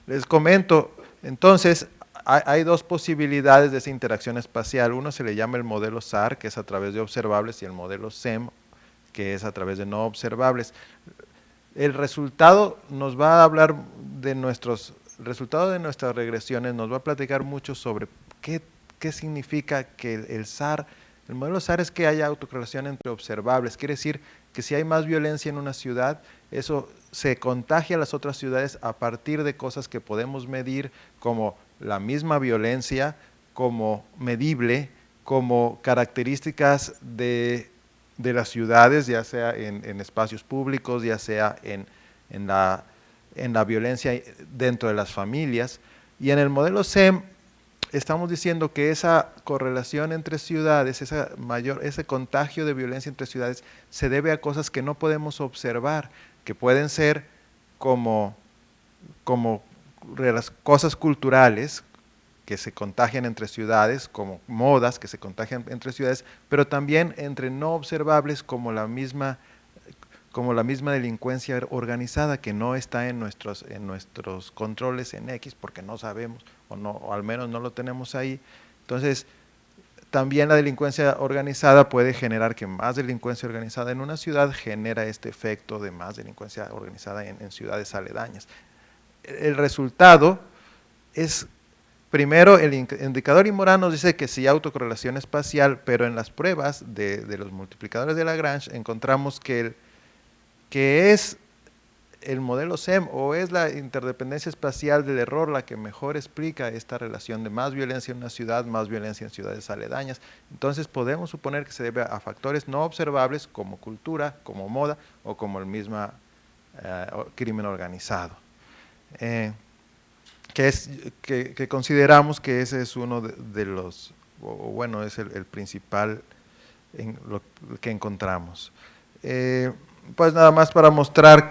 Speaker 4: Les comento, entonces, hay dos posibilidades de esa interacción espacial. Uno se le llama el modelo SAR, que es a través de observables, y el modelo SEM, que es a través de no observables. El resultado nos va a hablar de el resultado de nuestras regresiones, nos va a platicar mucho sobre qué significa que el SAR, el modelo SAR es que haya autocorrelación entre observables, quiere decir que si hay más violencia en una ciudad, eso se contagia a las otras ciudades a partir de cosas que podemos medir, como la misma violencia, como medible, como características de las ciudades, ya sea en espacios públicos, ya sea en la violencia dentro de las familias. Y en el modelo SEM estamos diciendo que esa correlación entre ciudades, ese contagio de violencia entre ciudades, se debe a cosas que no podemos observar, que pueden ser como las cosas culturales que se contagian entre ciudades, como modas que se contagian entre ciudades, pero también entre no observables como la misma delincuencia organizada que no está en nuestros controles en X porque no sabemos o al menos no lo tenemos ahí. Entonces, también la delincuencia organizada puede generar que más delincuencia organizada en una ciudad genera este efecto de más delincuencia organizada en ciudades aledañas. El resultado es, primero, el indicador Immoran nos dice que sí hay autocorrelación espacial, pero en las pruebas de los multiplicadores de Lagrange encontramos que es el modelo SEM o es la interdependencia espacial del error la que mejor explica esta relación de más violencia en una ciudad, más violencia en ciudades aledañas. Entonces podemos suponer que se debe a factores no observables como cultura, como moda o como el mismo crimen organizado. Que consideramos que ese es uno de los, bueno, es el principal en lo que encontramos. Pues nada más para mostrar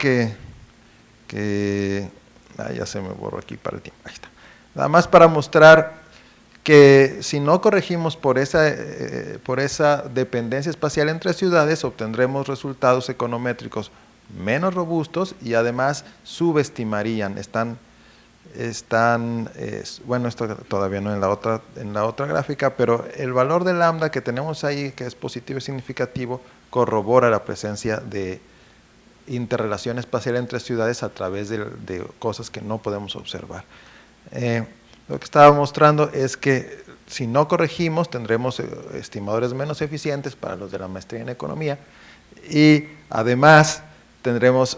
Speaker 4: ya se me borró aquí para el tiempo, ahí está. Nada más para mostrar que si no corregimos por esa dependencia espacial entre ciudades, obtendremos resultados econométricos menos robustos y además subestimarían, bueno, esto todavía no en la otra gráfica, pero el valor de lambda que tenemos ahí, que es positivo y significativo, corrobora la presencia de interrelación espacial entre ciudades a través de cosas que no podemos observar. Lo que estaba mostrando es que si no corregimos, tendremos estimadores menos eficientes para los de la maestría en economía y además tendremos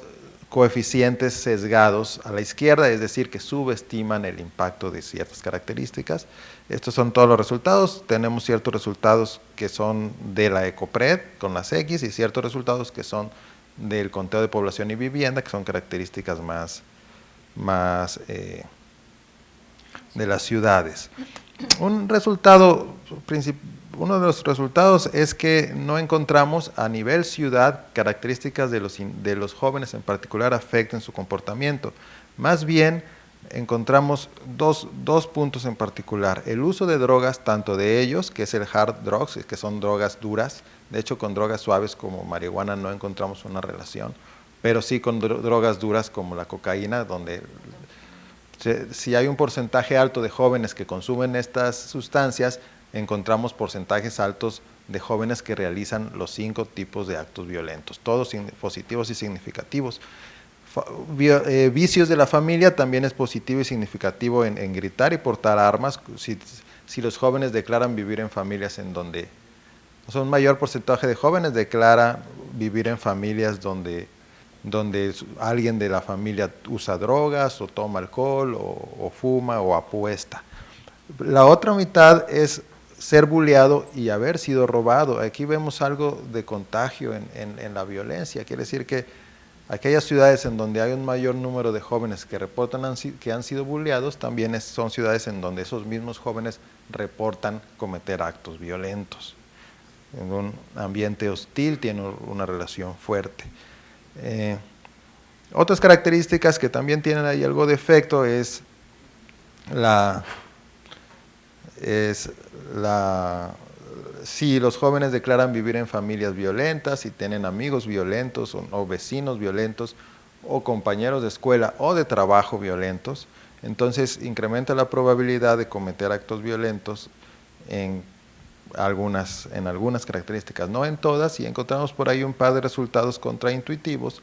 Speaker 4: coeficientes sesgados a la izquierda, es decir, que subestiman el impacto de ciertas características. Estos son todos los resultados. Tenemos ciertos resultados que son de la ECOPRED con las X y ciertos resultados que son del conteo de población y vivienda, que son características más de las ciudades. Uno de los resultados es que no encontramos a nivel ciudad características de los jóvenes en particular afecten su comportamiento. Más bien encontramos dos puntos en particular. El uso de drogas, tanto de ellos, que es el hard drugs, que son drogas duras. De hecho, con drogas suaves como marihuana no encontramos una relación, pero sí con drogas duras como la cocaína, donde si hay un porcentaje alto de jóvenes que consumen estas sustancias, encontramos porcentajes altos de jóvenes que realizan los 5 tipos de actos violentos, todos positivos y significativos. Vicios de la familia también es positivo y significativo en gritar y portar armas, si los jóvenes declaran vivir en familias en donde, o sea, un mayor porcentaje de jóvenes declara vivir en familias donde alguien de la familia usa drogas o toma alcohol o fuma o apuesta. La otra mitad es ser bulleado y haber sido robado. Aquí vemos algo de contagio en la violencia. Quiere decir que aquellas ciudades en donde hay un mayor número de jóvenes que reportan que han sido bulleados, también son ciudades en donde esos mismos jóvenes reportan cometer actos violentos. En un ambiente hostil tiene una relación fuerte. Otras características que también tienen ahí algo de efecto es si los jóvenes declaran vivir en familias violentas, si tienen amigos violentos o vecinos violentos o compañeros de escuela o de trabajo violentos, entonces incrementa la probabilidad de cometer actos violentos en algunas características, no en todas, y encontramos por ahí un par de resultados contraintuitivos,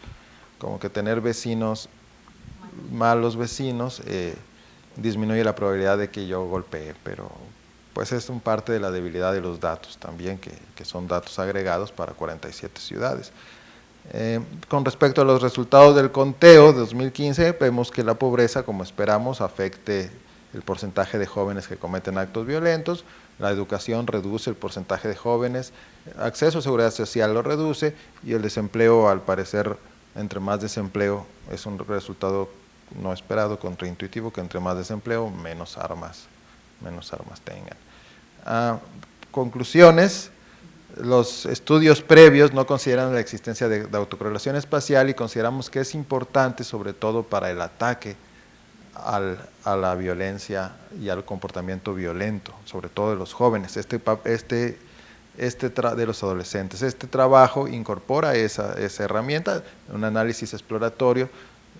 Speaker 4: como que tener malos vecinos disminuye la probabilidad de que yo golpee, pero pues es un parte de la debilidad de los datos también, que son datos agregados para 47 ciudades. Con respecto a los resultados del conteo de 2015, vemos que la pobreza, como esperamos, afecte el porcentaje de jóvenes que cometen actos violentos, la educación reduce el porcentaje de jóvenes, acceso a seguridad social lo reduce, y el desempleo, al parecer, entre más desempleo, es un resultado no esperado, contraintuitivo, que entre más desempleo, menos armas tengan. Conclusiones: los estudios previos no consideran la existencia de autocorrelación espacial, y consideramos que es importante, sobre todo para el ataque a la violencia y al comportamiento violento, sobre todo de los jóvenes, de los adolescentes. Este trabajo incorpora esa herramienta, un análisis exploratorio,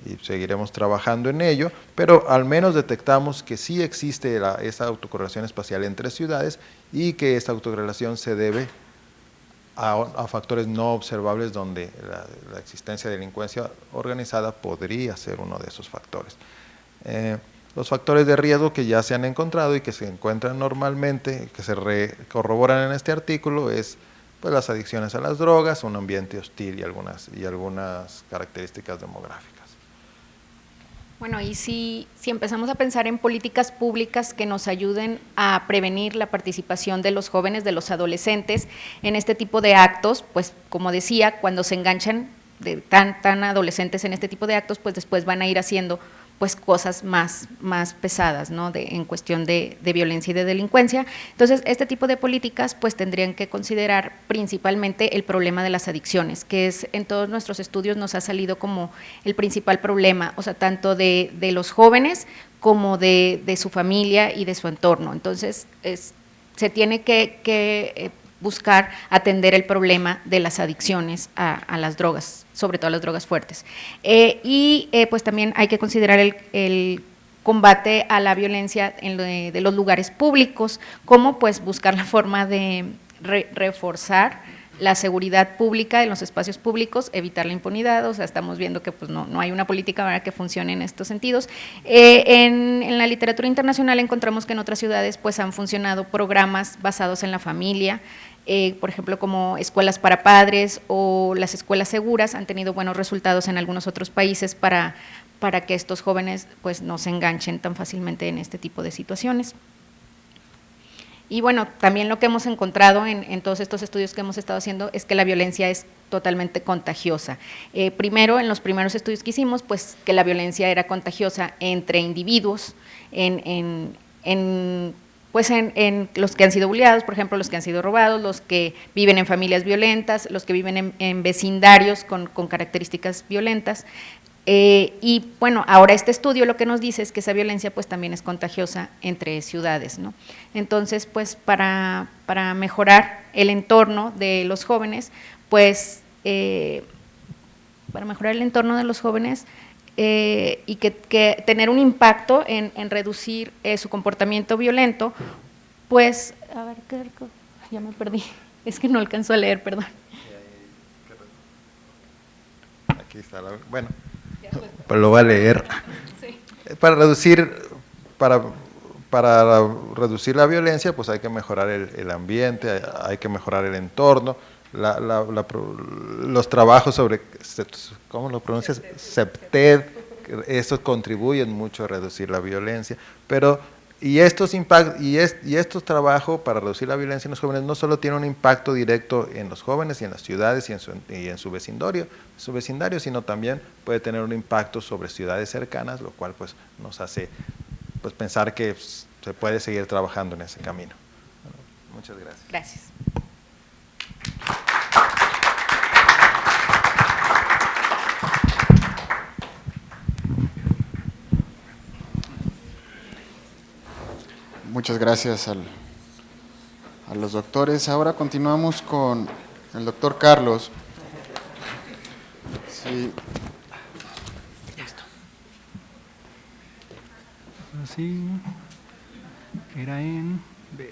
Speaker 4: y seguiremos trabajando en ello, pero al menos detectamos que sí existe esa autocorrelación espacial entre ciudades, y que esta autocorrelación se debe a factores no observables, donde la existencia de delincuencia organizada podría ser uno de esos factores. Los factores de riesgo que ya se han encontrado y que se encuentran normalmente, que se corroboran en este artículo, es pues las adicciones a las drogas, un ambiente hostil y algunas características demográficas.
Speaker 2: Bueno, y si empezamos a pensar en políticas públicas que nos ayuden a prevenir la participación de los jóvenes, de los adolescentes en este tipo de actos, pues como decía, cuando se enganchan tan adolescentes en este tipo de actos, pues después van a ir haciendo pues cosas más pesadas, ¿no? En cuestión de violencia y de delincuencia. Entonces, este tipo de políticas pues tendrían que considerar principalmente el problema de las adicciones, que es, en todos nuestros estudios nos ha salido como el principal problema, o sea, tanto de los jóvenes como de su familia y de su entorno. Entonces, se tiene que buscar atender el problema de las adicciones a las drogas, sobre todo a las drogas fuertes. Pues también hay que considerar el combate a la violencia de los lugares públicos, como pues buscar la forma de reforzar la seguridad pública en los espacios públicos, evitar la impunidad. O sea, estamos viendo que pues no hay una política, ¿verdad?, que funcione en estos sentidos. En la literatura internacional encontramos que en otras ciudades pues han funcionado programas basados en la familia, por ejemplo, como escuelas para padres o las escuelas seguras han tenido buenos resultados en algunos otros países para que estos jóvenes pues no se enganchen tan fácilmente en este tipo de situaciones. Y bueno, también lo que hemos encontrado en todos estos estudios que hemos estado haciendo es que la violencia es totalmente contagiosa. Primero, en los primeros estudios que hicimos, pues que la violencia era contagiosa entre individuos, en los que han sido bulleados, por ejemplo, los que han sido robados, los que viven en familias violentas, los que viven en vecindarios con características violentas. Y bueno, ahora este estudio lo que nos dice es que esa violencia pues también es contagiosa entre ciudades, ¿no? Entonces, pues para mejorar el entorno de los jóvenes, pues y que tener un impacto en reducir su comportamiento violento, pues, a ver, ya me perdí, es que no alcanzo a leer, perdón.
Speaker 4: Aquí está, bueno, pero lo voy a leer. Sí. Para reducir la violencia, pues hay que mejorar el ambiente, hay que mejorar el entorno, los trabajos sobre, ¿cómo lo pronuncias? CEPTED, estos contribuyen mucho a reducir la violencia, pero estos trabajos para reducir la violencia en los jóvenes no solo tienen un impacto directo en los jóvenes y en las ciudades y en su vecindario, sino también puede tener un impacto sobre ciudades cercanas, lo cual pues nos hace pues pensar que se puede seguir trabajando en ese camino. Bueno, muchas gracias.
Speaker 2: Gracias.
Speaker 1: Muchas gracias a los doctores. Ahora continuamos con el doctor Carlos. Sí.
Speaker 5: Así, era en ver.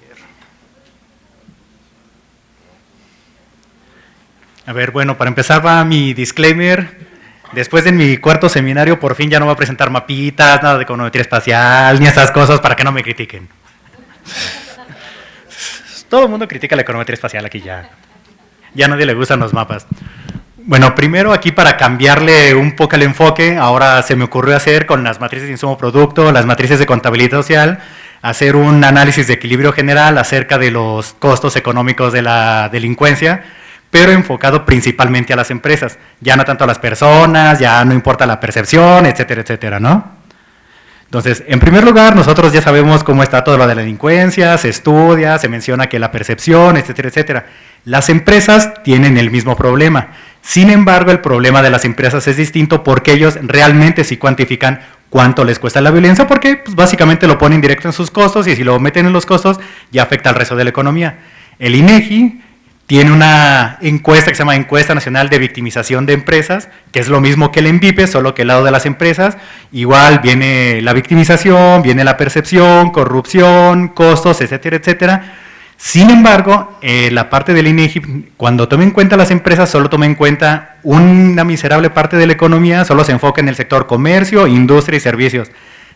Speaker 5: A ver, bueno, para empezar va mi disclaimer. Después de mi cuarto seminario, por fin ya no voy a presentar mapitas, nada de econometría espacial, ni esas cosas para que no me critiquen. Todo el mundo critica la econometría espacial aquí ya. Ya a nadie le gustan los mapas. Bueno, primero aquí para cambiarle un poco el enfoque, ahora se me ocurrió hacer con las matrices de insumo-producto, las matrices de contabilidad social, hacer un análisis de equilibrio general acerca de los costos económicos de la delincuencia, pero enfocado principalmente a las empresas, ya no tanto a las personas, ya no importa la percepción, etcétera, etcétera, ¿no? Entonces, en primer lugar, nosotros ya sabemos cómo está todo lo de la delincuencia, se estudia, se menciona que la percepción, etcétera, etcétera. Las empresas tienen el mismo problema. Sin embargo, el problema de las empresas es distinto porque ellos realmente sí cuantifican cuánto les cuesta la violencia, porque pues, básicamente lo ponen directo en sus costos y si lo meten en los costos ya afecta al resto de la economía. El INEGI tiene una encuesta que se llama Encuesta Nacional de Victimización de Empresas, que es lo mismo que el ENVIPE, solo que el lado de las empresas. Igual viene la victimización, viene la percepción, corrupción, costos, etcétera, etcétera. Sin embargo, la parte del INEGI, cuando toma en cuenta las empresas, solo toma en cuenta una miserable parte de la economía, solo se enfoca en el sector comercio, industria y servicios.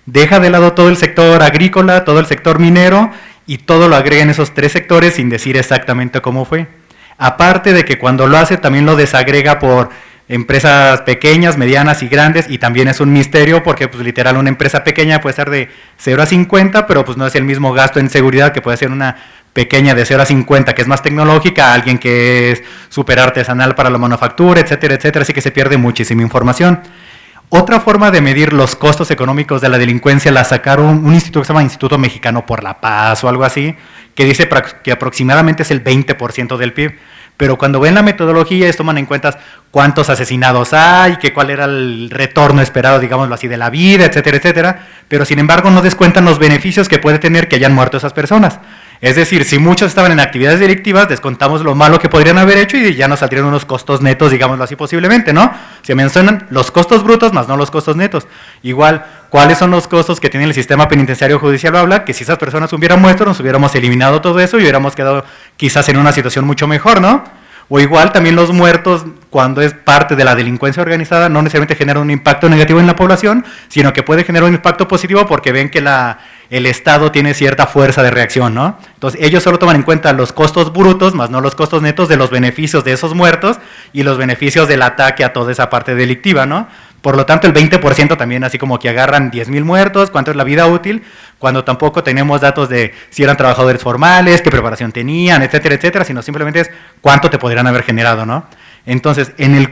Speaker 5: Deja de lado todo el sector agrícola, todo el sector minero, y todo lo agrega en esos tres sectores sin decir exactamente cómo fue. Aparte de que cuando lo hace también lo desagrega por empresas pequeñas, medianas y grandes, y también es un misterio porque pues literal una empresa pequeña puede ser de 0 a 50, pero pues no es el mismo gasto en seguridad que puede ser una pequeña de 0 a 50, que es más tecnológica, alguien que es súper artesanal para la manufactura, etcétera, etcétera, así que se pierde muchísima información. Otra forma de medir los costos económicos de la delincuencia la sacaron un instituto que se llama Instituto Mexicano por la Paz o algo así, que dice que aproximadamente es el 20% del PIB. Pero cuando ven la metodología, ellos toman en cuenta cuántos asesinados hay, que cuál era el retorno esperado, digámoslo así, de la vida, etcétera, etcétera. Pero sin embargo no descuentan los beneficios que puede tener que hayan muerto esas personas. Es decir, si muchos estaban en actividades delictivas, descontamos lo malo que podrían haber hecho y ya nos saldrían unos costos netos, digámoslo así posiblemente, ¿no? Se mencionan los costos brutos más no los costos netos. Igual, ¿cuáles son los costos que tiene el sistema penitenciario judicial? Habla que si esas personas hubieran muerto, nos hubiéramos eliminado todo eso y hubiéramos quedado quizás en una situación mucho mejor, ¿no? O igual también los muertos, cuando es parte de la delincuencia organizada, no necesariamente generan un impacto negativo en la población, sino que puede generar un impacto positivo porque ven que el Estado tiene cierta fuerza de reacción, ¿no? Entonces ellos solo toman en cuenta los costos brutos, más no los costos netos de los beneficios de esos muertos y los beneficios del ataque a toda esa parte delictiva, ¿no? Por lo tanto, el 20% también así como que agarran 10,000 muertos, cuánto es la vida útil, cuando tampoco tenemos datos de si eran trabajadores formales, qué preparación tenían, etcétera, etcétera, sino simplemente es cuánto te podrían haber generado, ¿no? Entonces,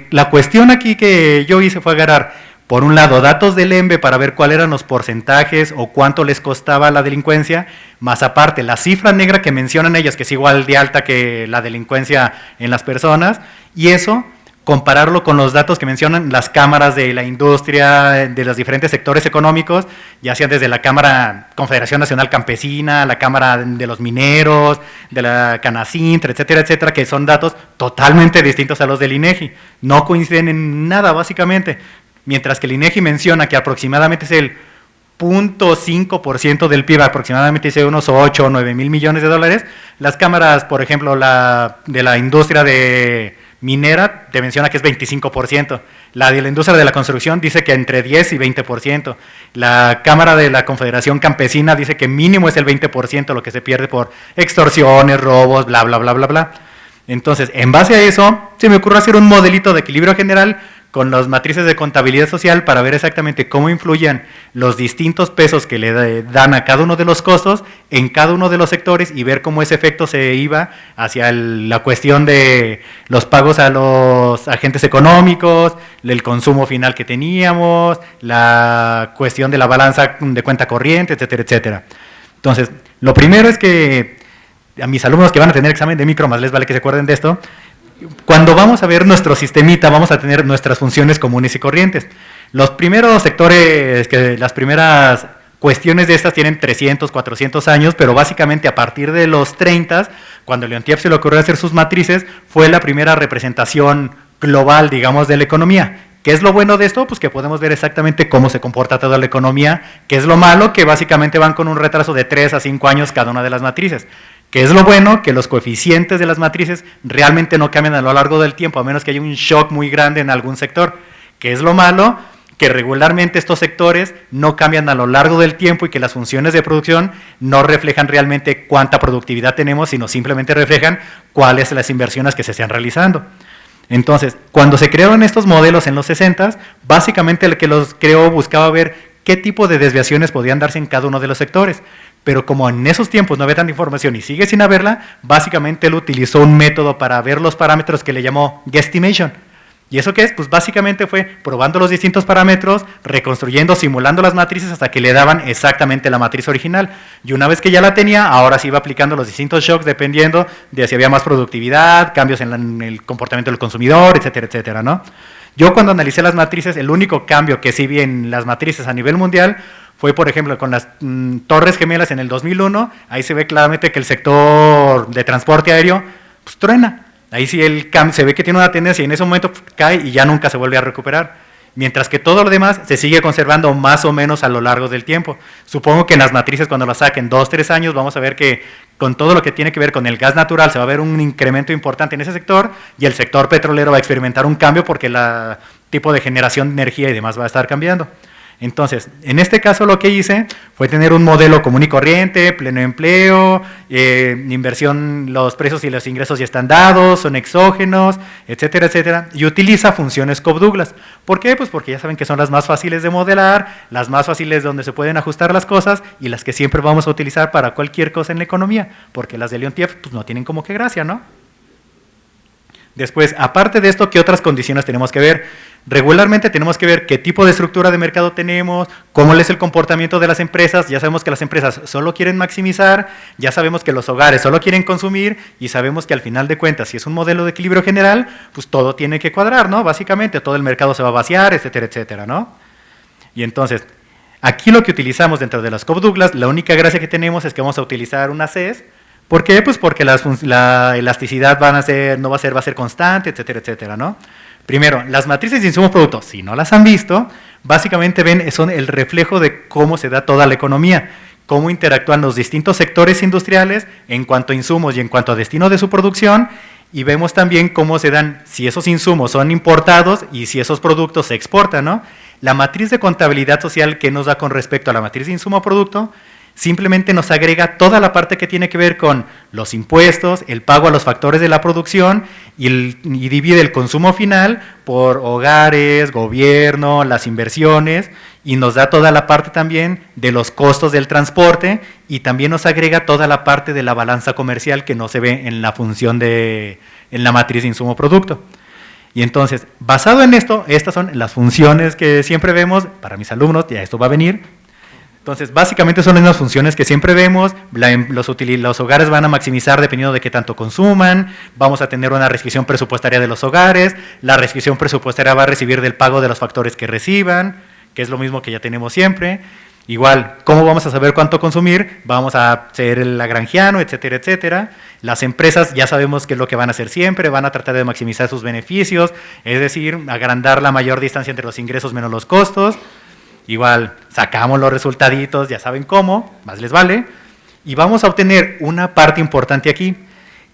Speaker 5: la cuestión aquí que yo hice fue agarrar, por un lado, datos del ENVE para ver cuáles eran los porcentajes o cuánto les costaba la delincuencia, más aparte la cifra negra que mencionan ellas, que es igual de alta que la delincuencia en las personas, y eso compararlo con los datos que mencionan las cámaras de la industria, de los diferentes sectores económicos, ya sean desde la Cámara Confederación Nacional Campesina, la Cámara de los Mineros, de la Canacintra, etcétera, etcétera, que son datos totalmente distintos a los del INEGI. No coinciden en nada, básicamente. Mientras que el INEGI menciona que aproximadamente es el 0.5% del PIB, aproximadamente dice unos 8 o 9 mil millones de dólares, las cámaras, por ejemplo, de la industria minera te menciona que es 25%, la de la industria de la construcción dice que entre 10 y 20%, la Cámara de la Confederación Campesina dice que mínimo es el 20% lo que se pierde por extorsiones, robos, bla, bla, bla, bla, bla. Entonces, en base a eso, se me ocurre hacer un modelito de equilibrio general con las matrices de contabilidad social para ver exactamente cómo influyen los distintos pesos que le dan a cada uno de los costos en cada uno de los sectores y ver cómo ese efecto se iba hacia la cuestión de los pagos a los agentes económicos, el consumo final que teníamos, la cuestión de la balanza de cuenta corriente, etcétera, etcétera. Entonces, lo primero es que a mis alumnos que van a tener examen de micro, más les vale que se acuerden de esto, cuando vamos a ver nuestro sistemita, vamos a tener nuestras funciones comunes y corrientes. Los primeros sectores, las primeras Cuestiones de estas tienen 300, 400 años, pero básicamente a partir de los 30, cuando Leontief se le ocurrió hacer sus matrices, fue la primera representación global, digamos, de la economía. ¿Qué es lo bueno de esto? Pues que podemos ver exactamente cómo se comporta toda la economía. ¿Qué es lo malo? Que básicamente van con un retraso de 3 a 5 años cada una de las matrices. ¿Qué es lo bueno? Que los coeficientes de las matrices realmente no cambian a lo largo del tiempo, a menos que haya un shock muy grande en algún sector. ¿Qué es lo malo? Que regularmente estos sectores no cambian a lo largo del tiempo y que las funciones de producción no reflejan realmente cuánta productividad tenemos, sino simplemente reflejan cuáles son las inversiones que se están realizando. Entonces, cuando se crearon estos modelos en los 60, básicamente el que los creó buscaba ver qué tipo de desviaciones podían darse en cada uno de los sectores. Pero como en esos tiempos no había tanta información y sigue sin haberla, básicamente él utilizó un método para ver los parámetros que le llamó guesstimation. ¿Y eso qué es? Pues básicamente fue probando los distintos parámetros, reconstruyendo, simulando las matrices hasta que le daban exactamente la matriz original. Y una vez que ya la tenía, ahora se iba aplicando los distintos shocks dependiendo de si había más productividad, cambios en el comportamiento del consumidor, etcétera, etcétera, ¿no? Yo cuando analicé las matrices, el único cambio que sí vi en las matrices a nivel mundial fue, por ejemplo, con las Torres Gemelas en el 2001, ahí se ve claramente que el sector de transporte aéreo pues truena. Ahí sí se ve que tiene una tendencia y en ese momento cae y ya nunca se vuelve a recuperar. Mientras que todo lo demás se sigue conservando más o menos a lo largo del tiempo. Supongo que en las matrices cuando las saquen 2, 3 años vamos a ver que con todo lo que tiene que ver con el gas natural se va a ver un incremento importante en ese sector y el sector petrolero va a experimentar un cambio porque el tipo de generación de energía y demás va a estar cambiando. Entonces, en este caso lo que hice fue tener un modelo común y corriente, pleno empleo, inversión, los precios y los ingresos ya están dados, son exógenos, etcétera, etcétera, y utiliza funciones Cobb-Douglas. ¿Por qué? Pues porque ya saben que son las más fáciles de modelar, las más fáciles donde se pueden ajustar las cosas y las que siempre vamos a utilizar para cualquier cosa en la economía, porque las de Leontief pues no tienen como que gracia, ¿no? Después, aparte de esto, ¿qué otras condiciones tenemos que ver? Regularmente tenemos que ver qué tipo de estructura de mercado tenemos, cómo es el comportamiento de las empresas. Ya sabemos que las empresas solo quieren maximizar, ya sabemos que los hogares solo quieren consumir y sabemos que al final de cuentas, si es un modelo de equilibrio general, pues todo tiene que cuadrar, ¿no? Básicamente, todo el mercado se va a vaciar, etcétera, etcétera, ¿no? Y entonces, aquí lo que utilizamos dentro de las Cobb-Douglas, la única gracia que tenemos es que vamos a utilizar una CES. ¿Por qué? Pues porque la elasticidad va a ser constante, etcétera, etcétera, ¿no? Primero, las matrices de insumos productos, si no las han visto, básicamente son el reflejo de cómo se da toda la economía, cómo interactúan los distintos sectores industriales en cuanto a insumos y en cuanto a destino de su producción, y vemos también cómo se dan, si esos insumos son importados y si esos productos se exportan, ¿no? La matriz de contabilidad social que nos da con respecto a la matriz de insumo-producto, simplemente nos agrega toda la parte que tiene que ver con los impuestos, el pago a los factores de la producción y divide el consumo final por hogares, gobierno, las inversiones y nos da toda la parte también de los costos del transporte y también nos agrega toda la parte de la balanza comercial que no se ve en la función en la matriz de insumo-producto. Y entonces, basado en esto, estas son las funciones que siempre vemos, para mis alumnos, ya esto va a venir. Entonces, básicamente son las mismas funciones que siempre vemos, los hogares van a maximizar dependiendo de qué tanto consuman, vamos a tener una restricción presupuestaria de los hogares, la restricción presupuestaria va a recibir del pago de los factores que reciban, que es lo mismo que ya tenemos siempre. Igual, ¿cómo vamos a saber cuánto consumir? Vamos a hacer el lagrangiano, etcétera, etcétera. Las empresas ya sabemos qué es lo que van a hacer siempre, van a tratar de maximizar sus beneficios, es decir, agrandar la mayor distancia entre los ingresos menos los costos. Igual, sacamos los resultaditos, ya saben cómo, más les vale, y vamos a obtener una parte importante aquí,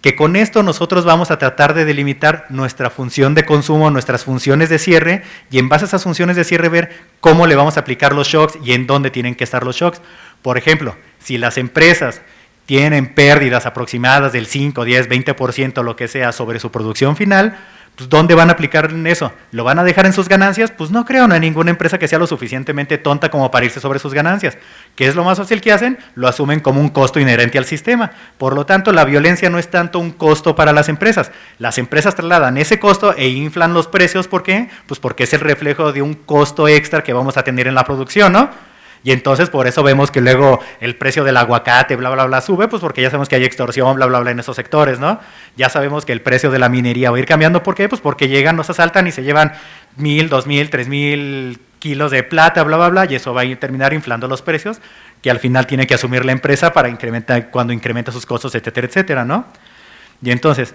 Speaker 5: que con esto nosotros vamos a tratar de delimitar nuestra función de consumo, nuestras funciones de cierre, y en base a esas funciones de cierre ver cómo le vamos a aplicar los shocks y en dónde tienen que estar los shocks. Por ejemplo, si las empresas tienen pérdidas aproximadas del 5, 10, 20%, lo que sea, sobre su producción final, pues ¿dónde van a aplicar eso? ¿Lo van a dejar en sus ganancias? Pues no creo, no hay ninguna empresa que sea lo suficientemente tonta como para irse sobre sus ganancias. ¿Qué es lo más fácil que hacen? Lo asumen como un costo inherente al sistema. Por lo tanto, la violencia no es tanto un costo para las empresas. Las empresas trasladan ese costo e inflan los precios. ¿Por qué? Pues porque es el reflejo de un costo extra que vamos a tener en la producción, ¿no? Y entonces por eso vemos que luego el precio del aguacate, bla, bla, bla, sube, pues porque ya sabemos que hay extorsión, bla, bla, bla, en esos sectores, ¿no? Ya sabemos que el precio de la minería va a ir cambiando. ¿Por qué? Pues porque llegan, nos asaltan y se llevan 1,000, 2,000, 3,000 kilos de plata, bla, bla, bla, y eso va a terminar inflando los precios, que al final tiene que asumir la empresa para incrementar, cuando incrementa sus costos, etcétera, etcétera, ¿no? Y entonces,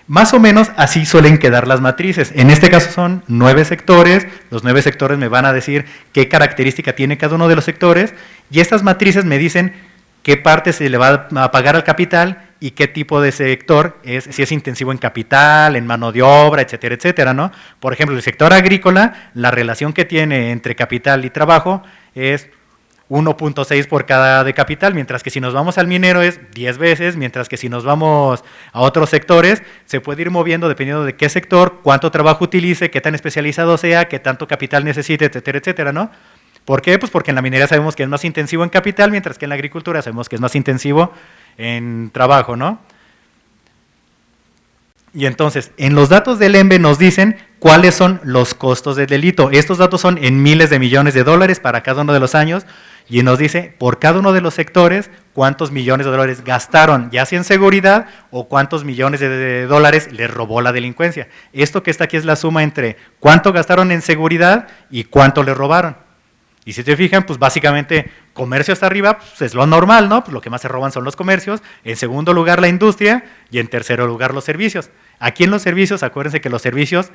Speaker 5: más o menos así suelen quedar las matrices. En este caso son 9 sectores, los 9 sectores me van a decir qué característica tiene cada uno de los sectores, y estas matrices me dicen qué parte se le va a pagar al capital y qué tipo de sector es, si es intensivo en capital, en mano de obra, etcétera, etcétera, ¿no? Por ejemplo, el sector agrícola, la relación que tiene entre capital y trabajo es 1.6 por cada de capital, mientras que si nos vamos al minero es 10 veces, mientras que si nos vamos a otros sectores, se puede ir moviendo dependiendo de qué sector, cuánto trabajo utilice, qué tan especializado sea, qué tanto capital necesite, etcétera, etcétera, ¿no? ¿Por qué? Pues porque en la minería sabemos que es más intensivo en capital, mientras que en la agricultura sabemos que es más intensivo en trabajo, ¿no? Y entonces, en los datos del ENVE nos dicen cuáles son los costos del delito. Estos datos son en miles de millones de dólares para cada uno de los años, y nos dice por cada uno de los sectores cuántos millones de dólares gastaron, ya sea en seguridad, o cuántos millones de dólares les robó la delincuencia. Esto que está aquí es la suma entre cuánto gastaron en seguridad y cuánto les robaron. Y si te fijan, pues básicamente comercio hasta arriba pues es lo normal, ¿no? Pues lo que más se roban son los comercios, en segundo lugar la industria y en tercero lugar los servicios. Aquí en los servicios, acuérdense que los servicios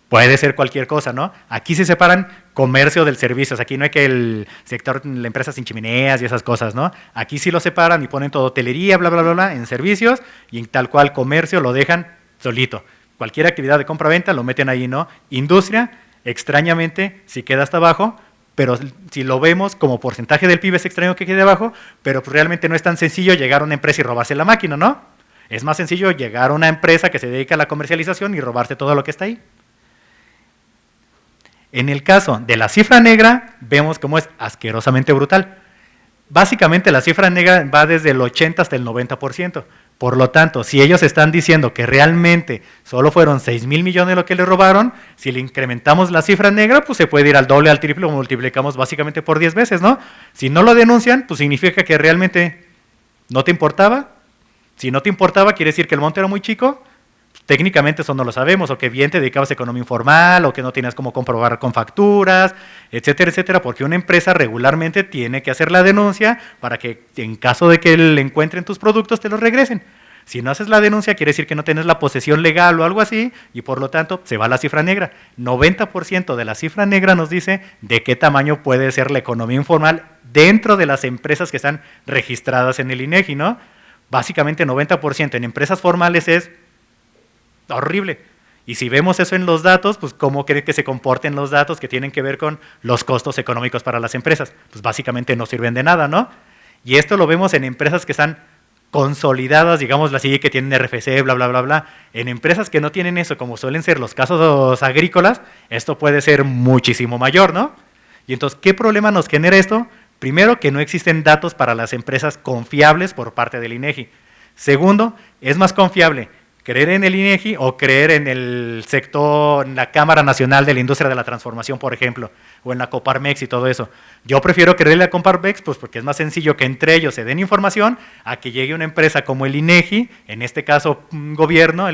Speaker 5: puede ser cualquier cosa, ¿no? Aquí se separan comercio del servicio, aquí no hay que el sector, la empresa sin chimeneas y esas cosas, ¿no? Aquí sí lo separan y ponen todo hotelería, bla, bla, bla, bla, en servicios, y en tal cual comercio lo dejan solito. Cualquier actividad de compra-venta lo meten ahí, ¿no? Industria, extrañamente, si queda hasta abajo, pero si lo vemos como porcentaje del PIB es extraño que quede abajo, pero pues realmente no es tan sencillo llegar a una empresa y robarse la máquina, ¿no? Es más sencillo llegar a una empresa que se dedica a la comercialización y robarse todo lo que está ahí. En el caso de la cifra negra, vemos cómo es asquerosamente brutal. Básicamente la cifra negra va desde el 80 hasta el 90%. Por lo tanto, si ellos están diciendo que realmente solo fueron 6,000 millones lo que le robaron, si le incrementamos la cifra negra, pues se puede ir al doble, al triple, o multiplicamos básicamente por 10 veces, ¿no? Si no lo denuncian, pues significa que realmente no te importaba. Si no te importaba, quiere decir que el monto era muy chico. Técnicamente eso no lo sabemos, o que bien te dedicabas a economía informal, o que no tenías cómo comprobar con facturas, etcétera, etcétera, porque una empresa regularmente tiene que hacer la denuncia para que en caso de que le encuentren tus productos te los regresen. Si no haces la denuncia quiere decir que no tienes la posesión legal o algo así, y por lo tanto se va la cifra negra. 90% de la cifra negra nos dice de qué tamaño puede ser la economía informal dentro de las empresas que están registradas en el INEGI, ¿no? Básicamente 90% en empresas formales es horrible. Y si vemos eso en los datos, pues ¿cómo creen que se comporten los datos que tienen que ver con los costos económicos para las empresas? Pues básicamente no sirven de nada, ¿no? Y esto lo vemos en empresas que están consolidadas, digamos así, que tienen RFC, bla, bla, bla, bla. En empresas que no tienen eso, como suelen ser los casos agrícolas, esto puede ser muchísimo mayor, ¿no? Y entonces, ¿qué problema nos genera esto? Primero, que no existen datos para las empresas confiables por parte del INEGI. Segundo, es más confiable creer en el INEGI o creer en el sector, en la Cámara Nacional de la Industria de la Transformación, por ejemplo, o en la Coparmex y todo eso. Yo prefiero creerle a Coparmex, pues porque es más sencillo que entre ellos se den información a que llegue una empresa como el INEGI, en este caso el gobierno,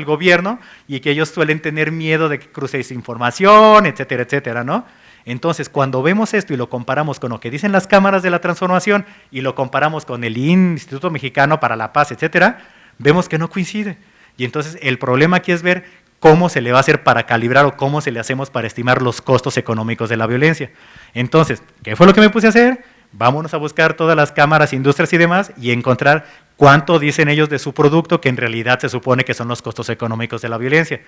Speaker 5: y que ellos suelen tener miedo de que cruce esa información, etcétera, etcétera, ¿no? Entonces, cuando vemos esto y lo comparamos con lo que dicen las cámaras de la transformación y lo comparamos con el Instituto Mexicano para la Paz, etcétera, vemos que no coincide. Y entonces el problema aquí es ver cómo se le va a hacer para calibrar o cómo se le hacemos para estimar los costos económicos de la violencia. Entonces, ¿qué fue lo que me puse a hacer? Vámonos a buscar todas las cámaras, industrias y demás y encontrar cuánto dicen ellos de su producto que en realidad se supone que son los costos económicos de la violencia.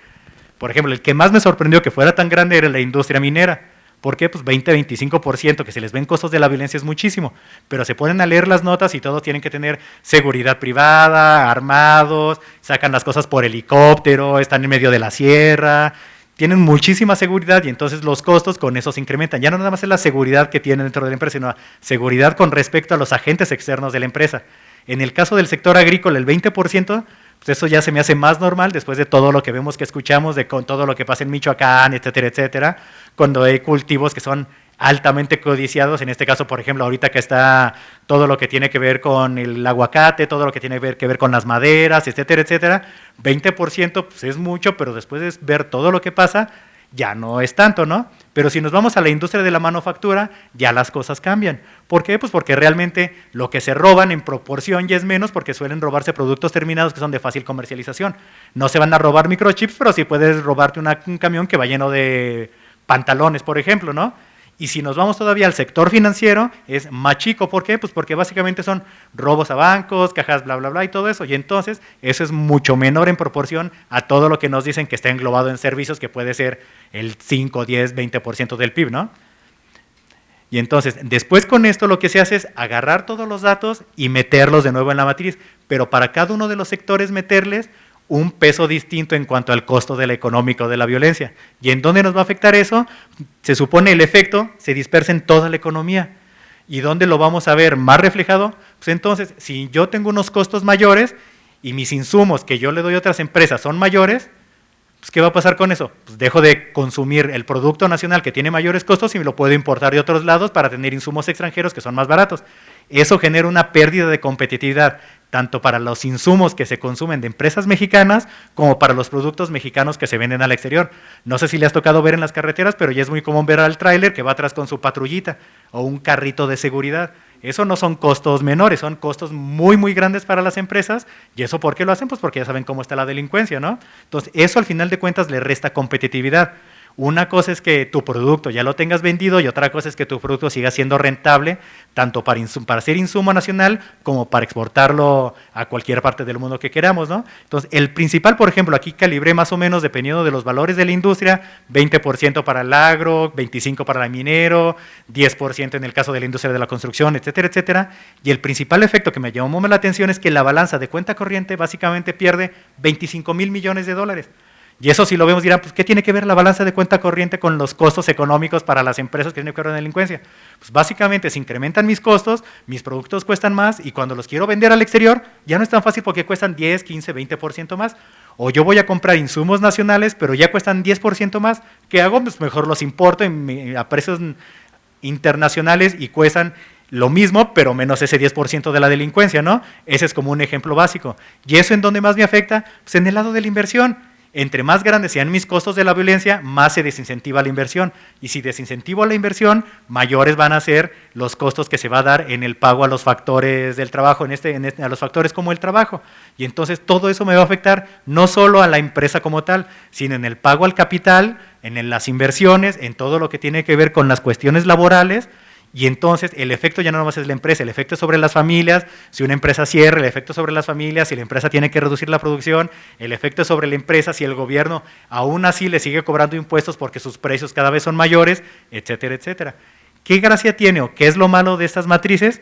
Speaker 5: Por ejemplo, el que más me sorprendió que fuera tan grande era la industria minera. ¿Por qué? Pues 20-25% que se les ven costos de la violencia es muchísimo, pero se ponen a leer las notas y todos tienen que tener seguridad privada, armados, sacan las cosas por helicóptero, están en medio de la sierra, tienen muchísima seguridad y entonces los costos con eso se incrementan. Ya no nada más es la seguridad que tienen dentro de la empresa, sino la seguridad con respecto a los agentes externos de la empresa. En el caso del sector agrícola, el 20%, pues eso ya se me hace más normal después de todo lo que vemos, que escuchamos, de con todo lo que pasa en Michoacán, etcétera, etcétera, cuando hay cultivos que son altamente codiciados, en este caso, por ejemplo, ahorita que está todo lo que tiene que ver con el aguacate, todo lo que tiene que ver con las maderas, etcétera, etcétera, 20% pues es mucho, pero después de ver todo lo que pasa, ya no es tanto, ¿no? Pero si nos vamos a la industria de la manufactura, ya las cosas cambian. ¿Por qué? Pues porque realmente lo que se roban en proporción ya es menos, porque suelen robarse productos terminados que son de fácil comercialización. No se van a robar microchips, pero sí puedes robarte un camión que va lleno de pantalones, por ejemplo, ¿no? Y si nos vamos todavía al sector financiero, es más chico. ¿Por qué? Pues porque básicamente son robos a bancos, cajas, bla, bla, bla, y todo eso. Y entonces, eso es mucho menor en proporción a todo lo que nos dicen que está englobado en servicios, que puede ser el 5, 10, 20% del PIB, ¿no? Y entonces, después con esto lo que se hace es agarrar todos los datos y meterlos de nuevo en la matriz, pero para cada uno de los sectores meterles un peso distinto en cuanto al costo de la económica o de la violencia. ¿Y en dónde nos va a afectar eso? Se supone el efecto se dispersa en toda la economía. ¿Y dónde lo vamos a ver más reflejado? Pues entonces, si yo tengo unos costos mayores y mis insumos que yo le doy a otras empresas son mayores, pues ¿qué va a pasar con eso? Pues dejo de consumir el producto nacional que tiene mayores costos y me lo puedo importar de otros lados para tener insumos extranjeros que son más baratos. Eso genera una pérdida de competitividad, tanto para los insumos que se consumen de empresas mexicanas como para los productos mexicanos que se venden al exterior. No sé si le has tocado ver en las carreteras, pero ya es muy común ver al tráiler que va atrás con su patrullita o un carrito de seguridad. Eso no son costos menores, son costos muy, muy grandes para las empresas. ¿Y eso por qué lo hacen? Pues porque ya saben cómo está la delincuencia, ¿no? Entonces, eso al final de cuentas le resta competitividad. Una cosa es que tu producto ya lo tengas vendido y otra cosa es que tu producto siga siendo rentable, tanto para ser insumo nacional como para exportarlo a cualquier parte del mundo que queramos, ¿no? Entonces, el principal, por ejemplo, aquí calibré más o menos, dependiendo de los valores de la industria, 20% para el agro, 25% para el minero, 10% en el caso de la industria de la construcción, etcétera, etcétera. Y el principal efecto que me llamó la atención es que la balanza de cuenta corriente básicamente pierde 25,000 millones de dólares. Y eso si lo vemos dirán, pues ¿qué tiene que ver la balanza de cuenta corriente con los costos económicos para las empresas que tienen que ver con la delincuencia? Pues básicamente se incrementan mis costos, mis productos cuestan más y cuando los quiero vender al exterior ya no es tan fácil porque cuestan 10, 15, 20% más. O yo voy a comprar insumos nacionales, pero ya cuestan 10% más. ¿Qué hago? Pues mejor los importo a precios internacionales y cuestan lo mismo, pero menos ese 10% de la delincuencia, ¿no? Ese es como un ejemplo básico. ¿Y eso en dónde más me afecta? Pues en el lado de la inversión. Entre más grandes sean mis costos de la violencia, más se desincentiva la inversión. Y si desincentivo la inversión, mayores van a ser los costos que se va a dar en el pago a los factores del trabajo, a los factores como el trabajo. Y entonces todo eso me va a afectar no solo a la empresa como tal, sino en el pago al capital, en las inversiones, en todo lo que tiene que ver con las cuestiones laborales. Y entonces el efecto ya no nomás es la empresa, el efecto es sobre las familias, si una empresa cierra, el efecto es sobre las familias, si la empresa tiene que reducir la producción, el efecto es sobre la empresa, si el gobierno aún así le sigue cobrando impuestos porque sus precios cada vez son mayores, etcétera, etcétera. ¿Qué gracia tiene o qué es lo malo de estas matrices?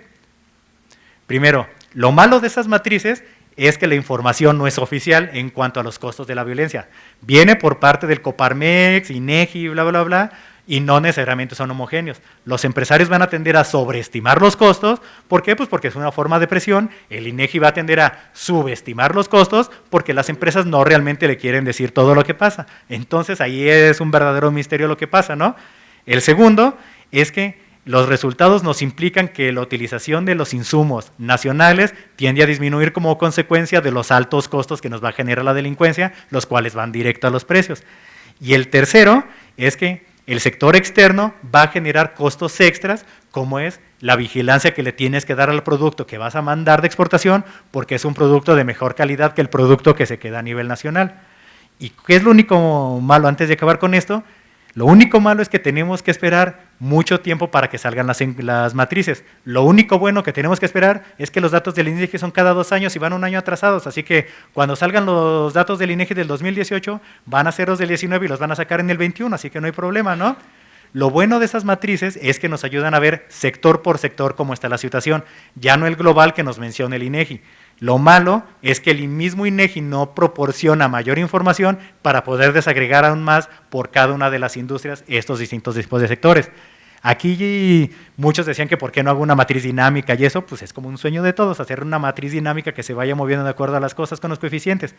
Speaker 5: Primero, lo malo de estas matrices es que la información no es oficial en cuanto a los costos de la violencia. Viene por parte del Coparmex, INEGI, bla, bla, bla, y no necesariamente son homogéneos. Los empresarios van a tender a sobreestimar los costos. ¿Por qué? Pues porque es una forma de presión. El INEGI va a tender a subestimar los costos porque las empresas no realmente le quieren decir todo lo que pasa. Entonces ahí es un verdadero misterio lo que pasa, ¿no? El segundo es que los resultados nos implican que la utilización de los insumos nacionales tiende a disminuir como consecuencia de los altos costos que nos va a generar la delincuencia, los cuales van directo a los precios. Y el tercero es que el sector externo va a generar costos extras, como es la vigilancia que le tienes que dar al producto que vas a mandar de exportación, porque es un producto de mejor calidad que el producto que se queda a nivel nacional. ¿Y qué es lo único malo antes de acabar con esto? Lo único malo es que tenemos que esperar mucho tiempo para que salgan las matrices. Lo único bueno que tenemos que esperar es que los datos del INEGI son cada 2 años y van un año atrasados, así que cuando salgan los datos del INEGI del 2018 van a ser los del 19 y los van a sacar en el 21, así que no hay problema, ¿no? Lo bueno de esas matrices es que nos ayudan a ver sector por sector cómo está la situación, ya no el global que nos menciona el INEGI. Lo malo es que el mismo INEGI no proporciona mayor información para poder desagregar aún más por cada una de las industrias estos distintos tipos de sectores. Aquí muchos decían que por qué no hago una matriz dinámica y eso, pues es como un sueño de todos, hacer una matriz dinámica que se vaya moviendo de acuerdo a las cosas con los coeficientes.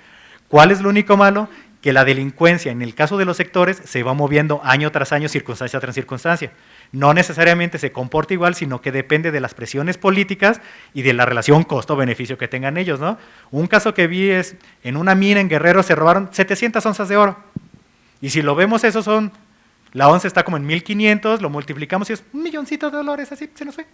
Speaker 5: ¿Cuál es lo único malo? Que la delincuencia, en el caso de los sectores, se va moviendo año tras año, circunstancia tras circunstancia. No necesariamente se comporta igual, sino que depende de las presiones políticas y de la relación costo-beneficio que tengan ellos, ¿no? Un caso que vi es, en una mina en Guerrero se robaron 700 onzas de oro. Y si lo vemos, la onza está como en 1,500, lo multiplicamos y es $1,000,000, así se nos fue.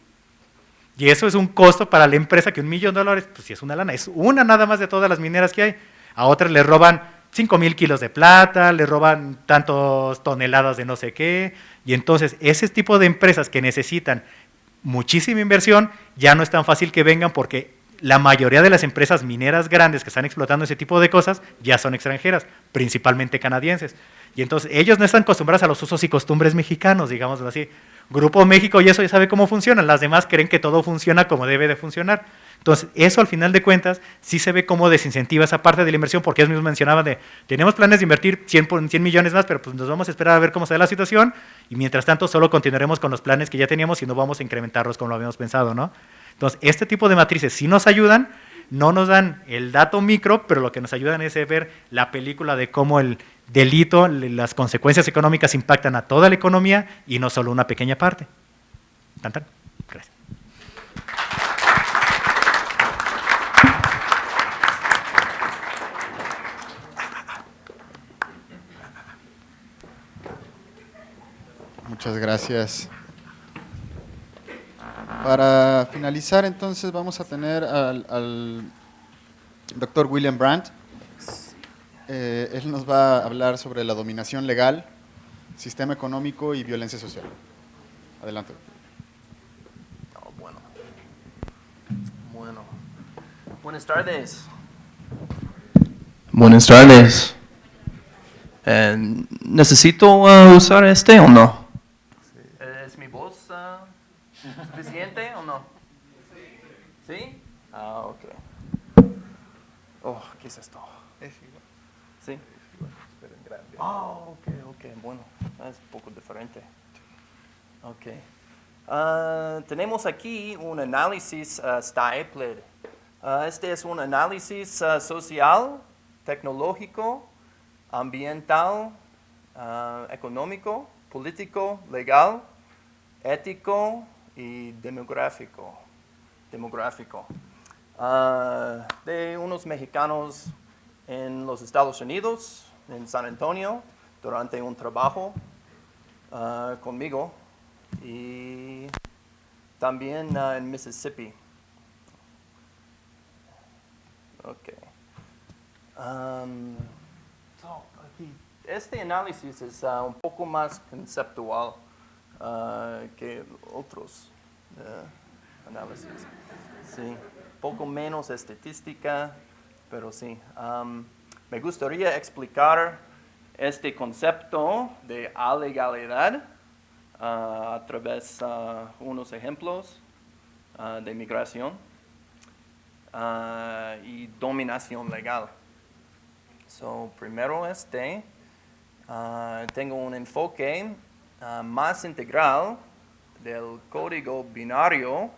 Speaker 5: Y eso es un costo para la empresa, que $1,000,000, pues sí es una lana, es una nada más de todas las mineras que hay. A otras le roban 5,000 kilos de plata, le roban tantos toneladas de no sé qué, y entonces ese tipo de empresas que necesitan muchísima inversión, ya no es tan fácil que vengan, porque la mayoría de las empresas mineras grandes que están explotando ese tipo de cosas ya son extranjeras, principalmente canadienses. Y entonces ellos no están acostumbrados a los usos y costumbres mexicanos, digámoslo así. Grupo México y eso ya sabe cómo funciona, las demás creen que todo funciona como debe de funcionar. Entonces, eso al final de cuentas sí se ve como desincentiva esa parte de la inversión, porque ellos mismos mencionaban tenemos planes de invertir 100 millones más, pero pues nos vamos a esperar a ver cómo se da la situación, y mientras tanto solo continuaremos con los planes que ya teníamos y no vamos a incrementarlos como lo habíamos pensado, ¿no? Entonces, este tipo de matrices sí nos ayudan, no nos dan el dato micro, pero lo que nos ayudan es ver la película de cómo el delito, las consecuencias económicas impactan a toda la economía y no solo una pequeña parte. ¿Tan, tan? Gracias.
Speaker 1: Muchas gracias. Para finalizar, entonces, vamos a tener al doctor William Brandt. Él nos va a hablar sobre la dominación legal, sistema económico y violencia social. Adelante.
Speaker 6: Oh, bueno. Buenas tardes. Buenas tardes. ¿Necesito usar este o no? ¿Es mi voz suficiente o no? ¿Sí? Ah, ok. Oh, ¿qué es esto?
Speaker 4: Es igual.
Speaker 6: ¿Sí?
Speaker 4: Pero en grande.
Speaker 6: Oh, ok, bueno, es un poco diferente. Ok. Tenemos aquí un análisis Stapler. Este es un análisis social, tecnológico, ambiental, económico, político, legal, ético y demográfico. De unos mexicanos en los Estados Unidos, en San Antonio, durante un trabajo conmigo, y también en Mississippi. Okay. Este análisis es un poco más conceptual que otros análisis. Sí, poco menos estadística, pero sí. Me gustaría explicar este concepto de alegalidad a través de unos ejemplos de migración y dominación legal. Primero tengo un enfoque más integral del código binario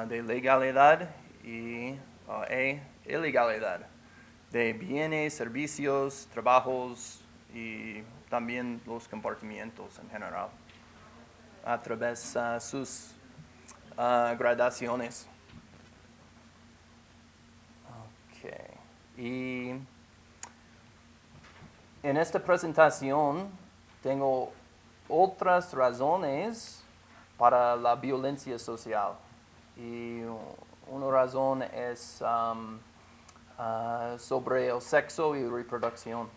Speaker 6: de legalidad e ilegalidad, de bienes, servicios, trabajos y también los comportamientos en general, a través de sus gradaciones. Okay. Y en esta presentación tengo otras razones para la violencia social. Y una razón es sobre el sexo y reproducción.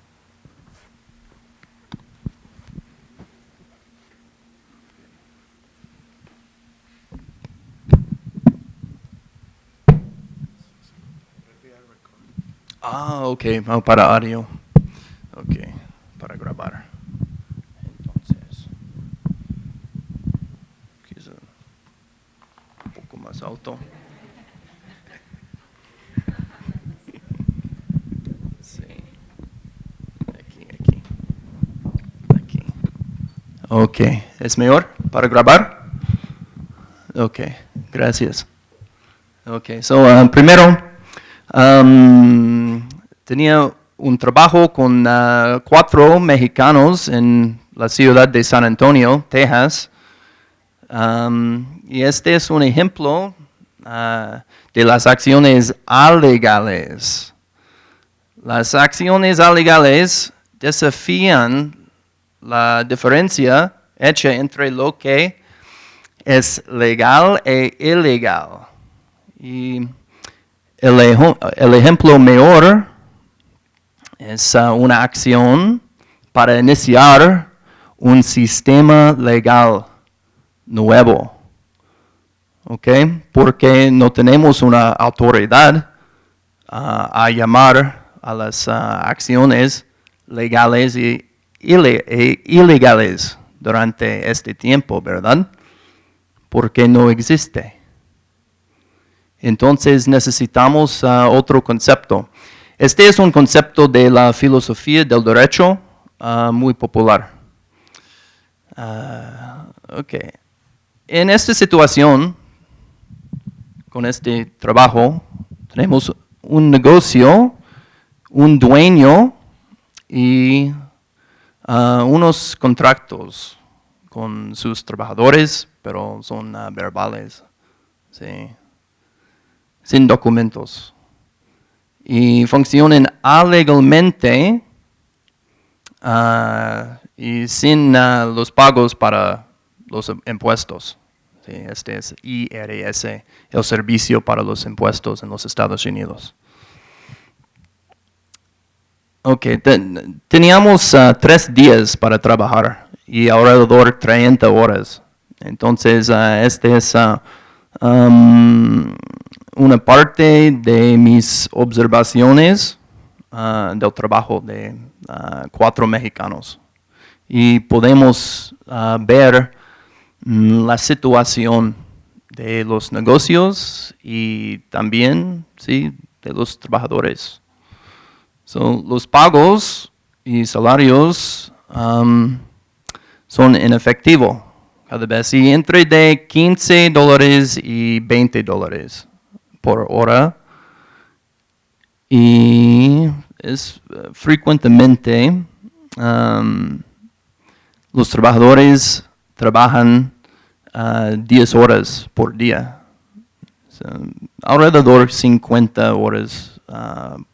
Speaker 6: Ok, para audio. Ok, para grabar. Entonces, quizá un poco más alto. Sí. Aquí. Ok, ¿es mejor para grabar? Ok, gracias. Ok, primero, tenía un trabajo con 4 mexicanos en la ciudad de San Antonio, Texas. Y este es un ejemplo de las acciones alegales. Las acciones alegales desafían la diferencia hecha entre lo que es legal e ilegal. Y el ejemplo mejor es una acción para iniciar un sistema legal nuevo. ¿Ok? Porque no tenemos una autoridad a llamar a las acciones legales e ilegales durante este tiempo, ¿verdad? Porque no existe. Entonces necesitamos otro concepto. Este es un concepto de la filosofía del derecho muy popular. Ok. En esta situación, con este trabajo, tenemos un negocio, un dueño y unos contratos con sus trabajadores, pero son verbales, ¿sí? Sin documentos. Y funcionan alegalmente y sin los pagos para los impuestos. Sí, este es IRS, el servicio para los impuestos en los Estados Unidos. Ok, teníamos 3 días para trabajar y alrededor 30 horas. Entonces, este es una parte de mis observaciones del trabajo de 4 mexicanos. Y podemos ver la situación de los negocios y también, sí, de los trabajadores. Los pagos y salarios son en efectivo cada vez y entre de $15 y $20 por hora. Y es frecuentemente los trabajadores trabajan 10 horas por día, alrededor 50 horas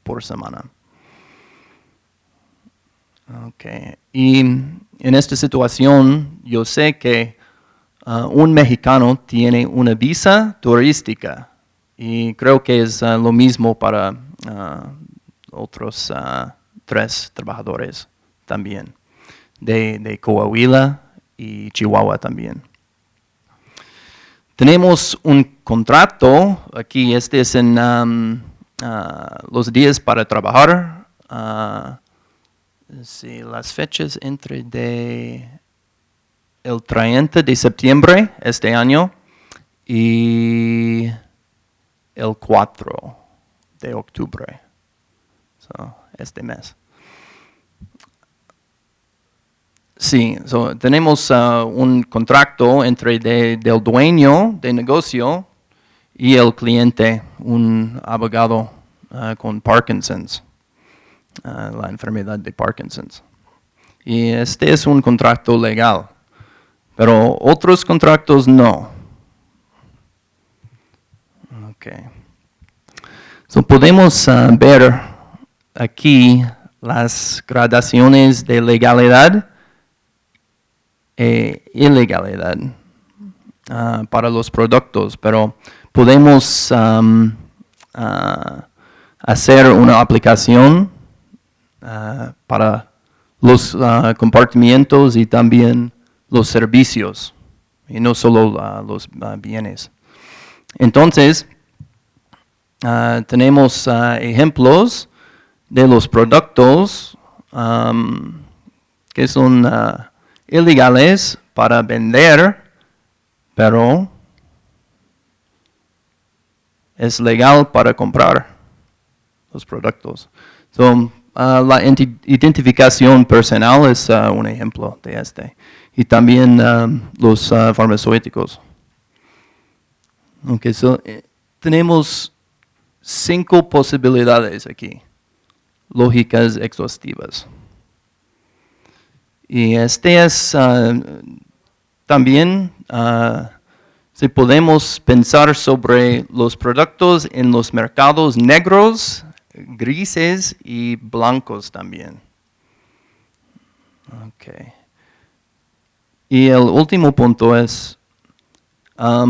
Speaker 6: por semana. Okay. Y en esta situación yo sé que un mexicano tiene una visa turística y creo que es lo mismo para otros 3 trabajadores también, de Coahuila y Chihuahua también. Tenemos un contrato aquí, este es en los días para trabajar. Sí, las fechas entre el 30 de septiembre este año y el 4 de octubre, este mes. Sí, tenemos un contrato entre del dueño de negocio y el cliente, un abogado con Parkinson's. La enfermedad de Parkinson's. Y este es un contrato legal, pero otros contratos no. Okay. Podemos ver aquí las gradaciones de legalidad e ilegalidad para los productos, pero podemos hacer una aplicación para los compartimientos y también los servicios, y no solo los bienes. Entonces, tenemos ejemplos de los productos que son ilegales para vender, pero es legal para comprar los productos. La identificación personal es un ejemplo de este. Y también los farmacéuticos. Okay, tenemos 5 posibilidades aquí, lógicas exhaustivas. Y este es también, si podemos pensar sobre los productos en los mercados negros, grises y blancos también.
Speaker 7: Okay. Y el último punto es, a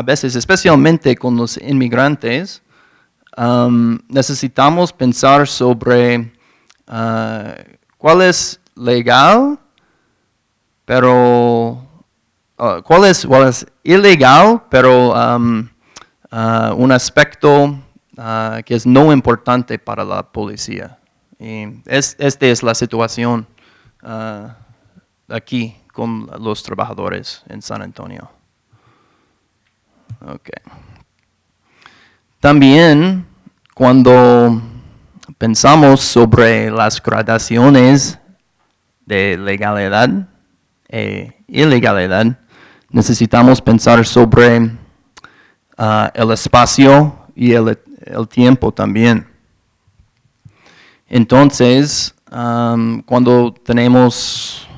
Speaker 7: veces, especialmente con los inmigrantes, necesitamos pensar sobre cuál es legal, pero cuál es ilegal, pero un aspecto que es no importante para la policía. Y esta es la situación aquí con los trabajadores en San Antonio. Okay. También cuando pensamos sobre las gradaciones de legalidad e ilegalidad, necesitamos pensar sobre el espacio y el tiempo también. Entonces, cuando tenemos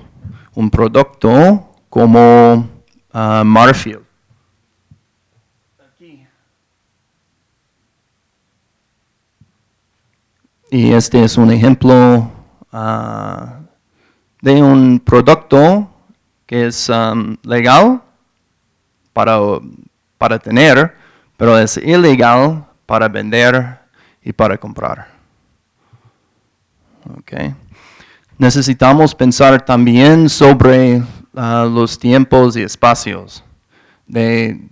Speaker 7: un producto como Marfield, y este es un ejemplo de un producto que es legal para tener, pero es ilegal para vender y para comprar. Okay. Necesitamos pensar también sobre los tiempos y espacios de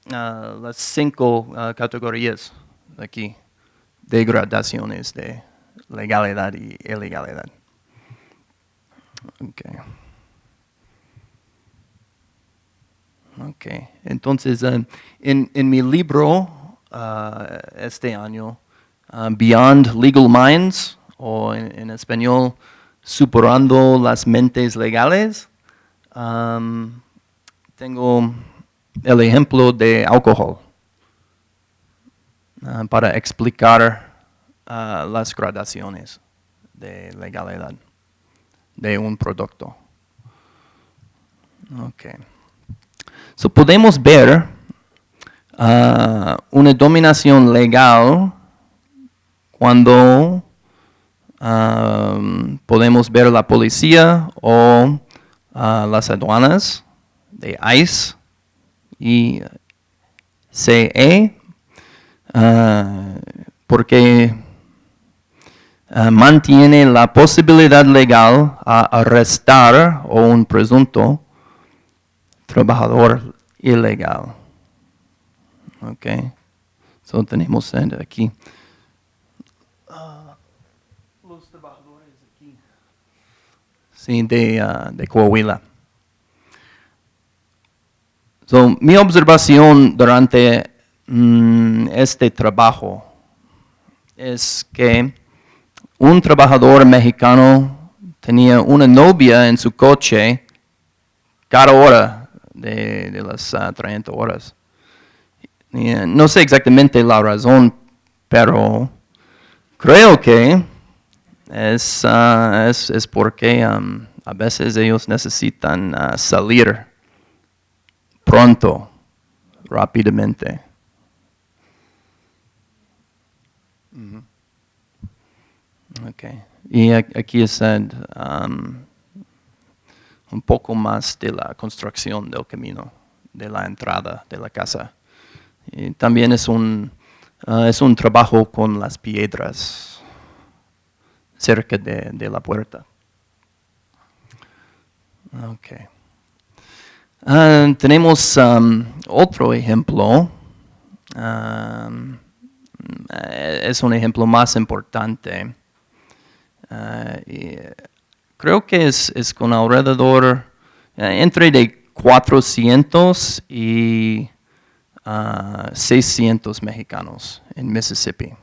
Speaker 7: las 5 categorías aquí de gradaciones de legalidad y ilegalidad. Okay. Okay. Entonces, en mi libro este año, Beyond Legal Minds, o en español, Superando las Mentes Legales, tengo el ejemplo de alcohol para explicar las gradaciones de legalidad de un producto. Okay. So podemos ver una dominación legal cuando podemos ver la policía o las aduanas de ICE y CE, porque mantiene la posibilidad legal a arrestar a un presunto trabajador ilegal. Okay. So tenemos aquí los trabajadores aquí. Sí, de Coahuila. So, mi observación durante este trabajo es que un trabajador mexicano tenía una novia en su coche cada hora de las 30 horas. Y, no sé exactamente la razón, pero creo que es porque a veces ellos necesitan salir pronto, rápidamente. Okay. Y aquí es un poco más de la construcción del camino, de la entrada de la casa. Y también es un trabajo con las piedras cerca de la puerta. Okay. Tenemos otro ejemplo. Es un ejemplo más importante. Y creo que es con alrededor entre de 400 y 600 mexicanos en Mississippi.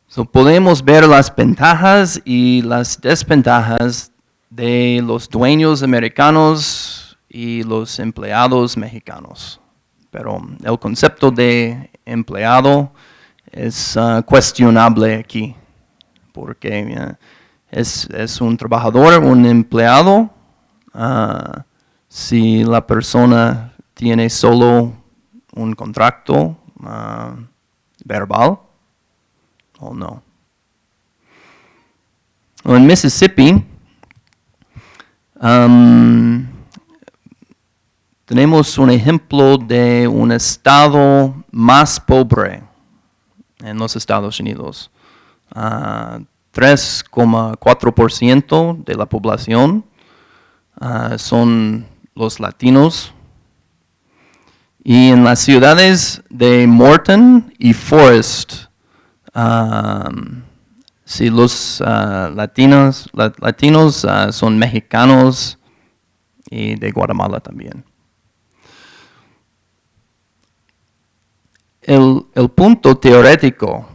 Speaker 7: So, podemos ver las ventajas y las desventajas de los dueños americanos y los empleados mexicanos. Pero el concepto de empleado es cuestionable aquí, porque es un trabajador, un empleado, si la persona tiene solo un contrato verbal o no. En Mississippi, tenemos un ejemplo de un estado más pobre en los Estados Unidos. 3,4% de la población son los latinos. Y en las ciudades de Morton y Forest, si los latinos son mexicanos y de Guatemala también. El punto teórico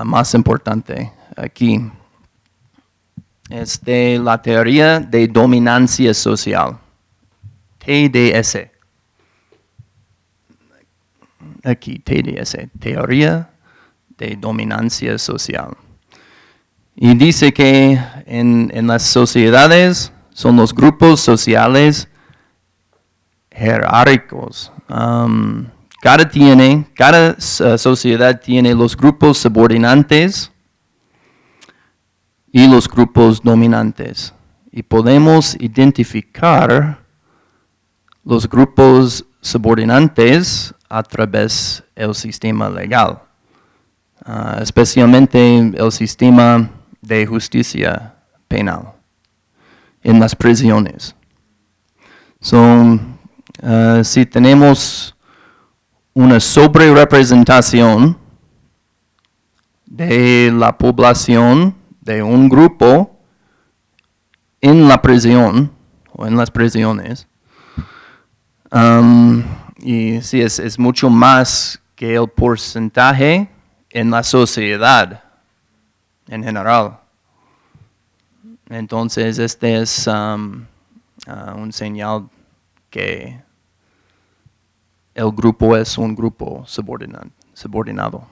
Speaker 7: más importante aquí es de la teoría de dominancia social, TDS. Aquí, TDS, teoría de dominancia social. Y dice que en las sociedades son los grupos sociales jerárquicos. Cada sociedad tiene los grupos subordinantes y los grupos dominantes. Y podemos identificar los grupos subordinantes a través del sistema legal, especialmente el sistema de justicia penal en las prisiones. Si tenemos una sobrerepresentación de la población de un grupo en la prisión o en las prisiones, y sí, es mucho más que el porcentaje en la sociedad en general. Entonces, este es un señal que el grupo es un grupo subordinado.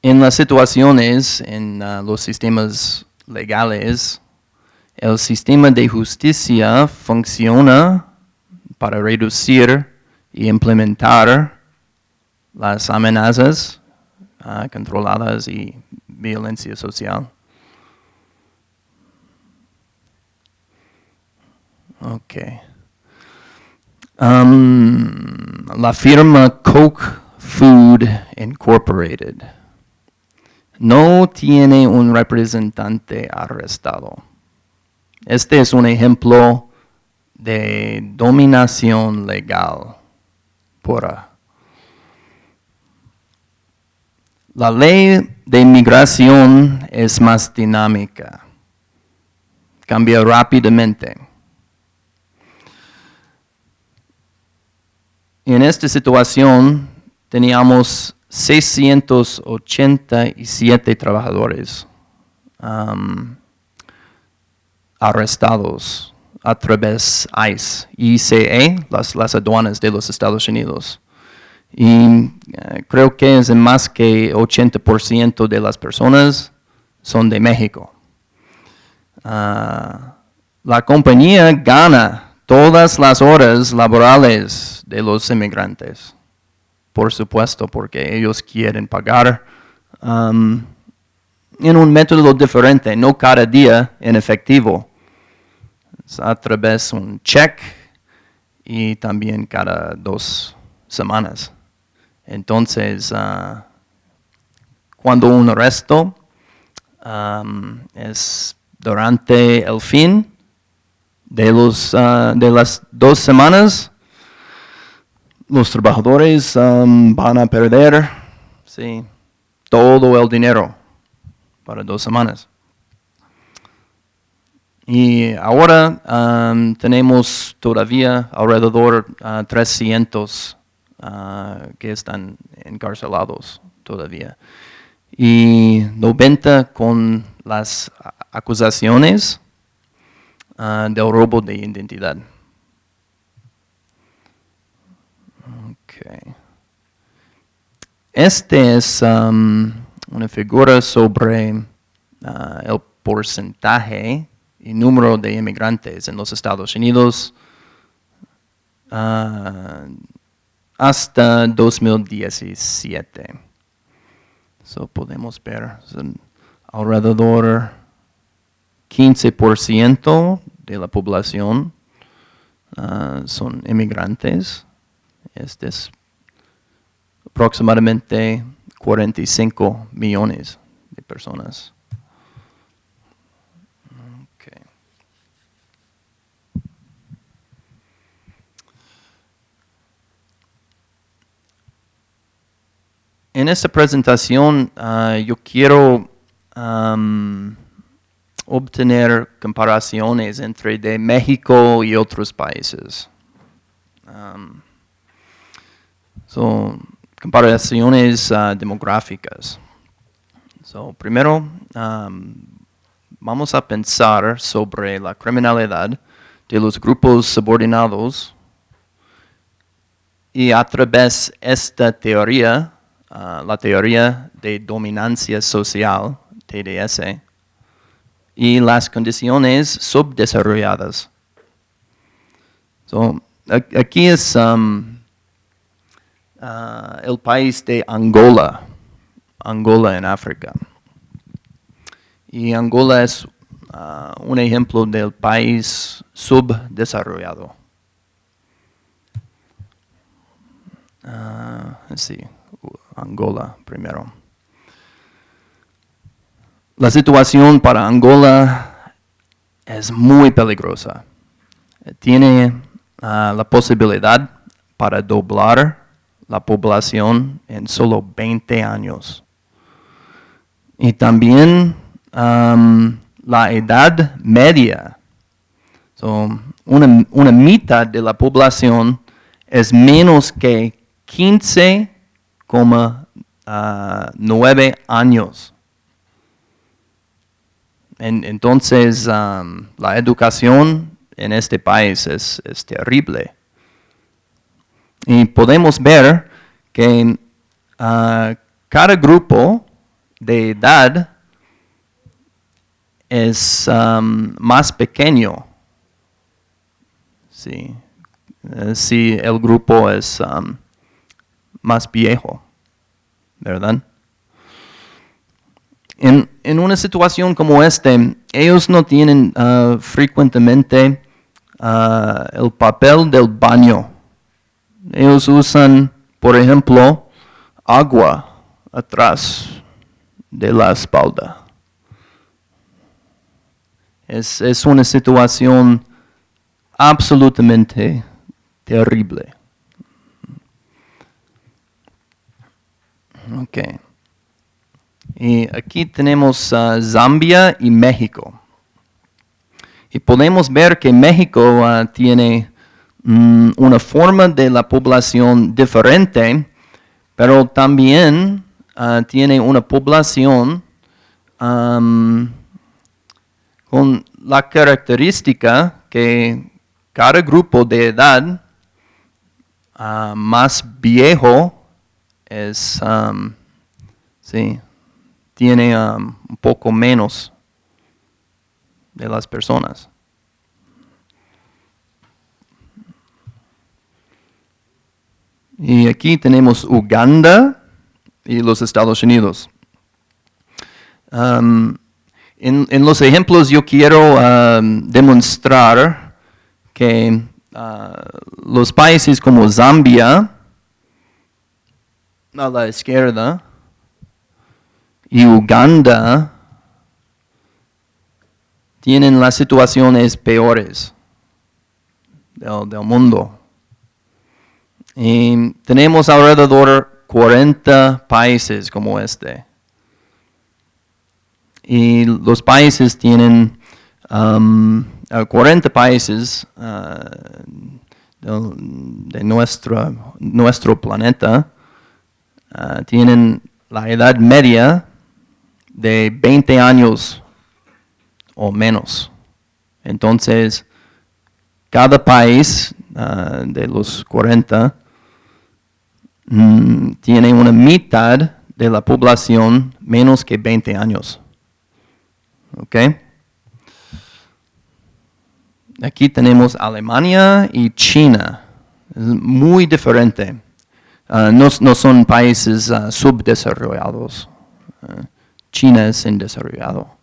Speaker 7: En las situaciones, en los sistemas legales, el sistema de justicia funciona para reducir y implementar las amenazas controladas y violencia social. Okay. La firma Coke Food Incorporated no tiene un representante arrestado. Este es un ejemplo de dominación legal pura. La ley de inmigración es más dinámica, cambia rápidamente. En esta situación teníamos 687 trabajadores arrestados a través ICE, las aduanas de los Estados Unidos. Y creo que es más que 80% de las personas son de México. La compañía gana todas las horas laborales de los inmigrantes, por supuesto, porque ellos quieren pagar en un método diferente, no cada día en efectivo. Es a través de un cheque y también cada 2 semanas. Entonces, cuando un arresto es durante el fin de las 2 semanas, los trabajadores van a perder todo el dinero para 2 semanas. Y ahora tenemos todavía alrededor 300 que están encarcelados todavía. Y 90 con las acusaciones del robo de identidad. Okay. Este es una figura sobre el porcentaje y número de inmigrantes en los Estados Unidos hasta 2017. So podemos ver, son alrededor 15% de la población son inmigrantes. Este es aproximadamente 45 millones de personas. Okay. En esta presentación yo quiero obtener comparaciones entre de México y otros países. Son comparaciones demográficas. Primero, vamos a pensar sobre la criminalidad de los grupos subordinados y a través de esta teoría, la teoría de dominancia social, TDS, y las condiciones subdesarrolladas. Aquí es el país de Angola, Angola en África. Y Angola es un ejemplo del país subdesarrollado. Sí, Angola primero. La situación para Angola es muy peligrosa. Tiene la posibilidad para doblar la población en solo 20 años. Y también la edad media. Una mitad de la población es menos que 15,9 años. Entonces, la educación en este país es terrible. Y podemos ver que cada grupo de edad es más pequeño. Sí. Si el grupo es más viejo, ¿verdad? En una situación como esta, ellos no tienen frecuentemente el papel del baño. Ellos usan, por ejemplo, agua atrás de la espalda. Es una situación absolutamente terrible. Okay. Y aquí tenemos Zambia y México. Y podemos ver que México tiene una forma de la población diferente, pero también tiene una población con la característica que cada grupo de edad más viejo es, sí, tiene un poco menos de las personas. Y aquí tenemos Uganda y los Estados Unidos. En los ejemplos yo quiero demostrar que los países como Zambia, a la izquierda, y Uganda tienen las situaciones peores del mundo. Y tenemos alrededor 40 países como este. Y los países tienen 40 países de nuestro planeta tienen la edad media de 20 años o menos. Entonces, cada país de los 40 tiene una mitad de la población menos que 20 años. ¿Ok? Aquí tenemos Alemania y China. Es muy diferente. No son países subdesarrollados. China es en desarrollado.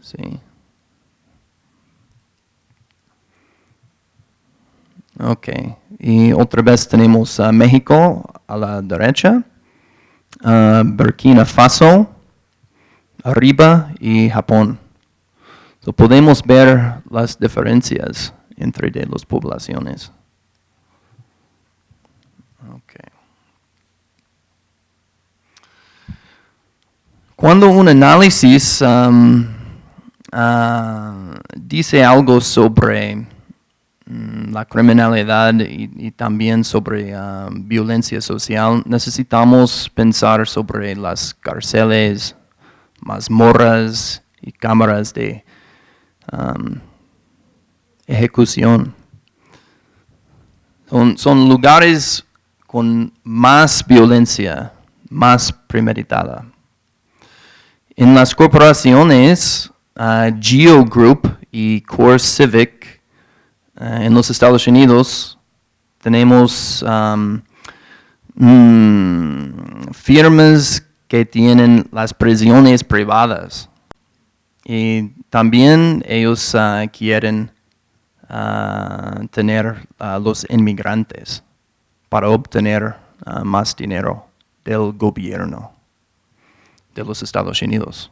Speaker 7: Sí. Ok, y otra vez tenemos a México a la derecha, Burkina Faso arriba y Japón. So podemos ver las diferencias entre de las poblaciones. Okay. Cuando un análisis dice algo sobre la criminalidad y también sobre violencia social, necesitamos pensar sobre las cárceles, mazmorras y cámaras de ejecución. Son lugares con más violencia, más premeditada. En las corporaciones, Geo Group y Core Civic en los Estados Unidos tenemos firmas que tienen las prisiones privadas y también ellos quieren tener a los inmigrantes para obtener más dinero del gobierno de los Estados Unidos.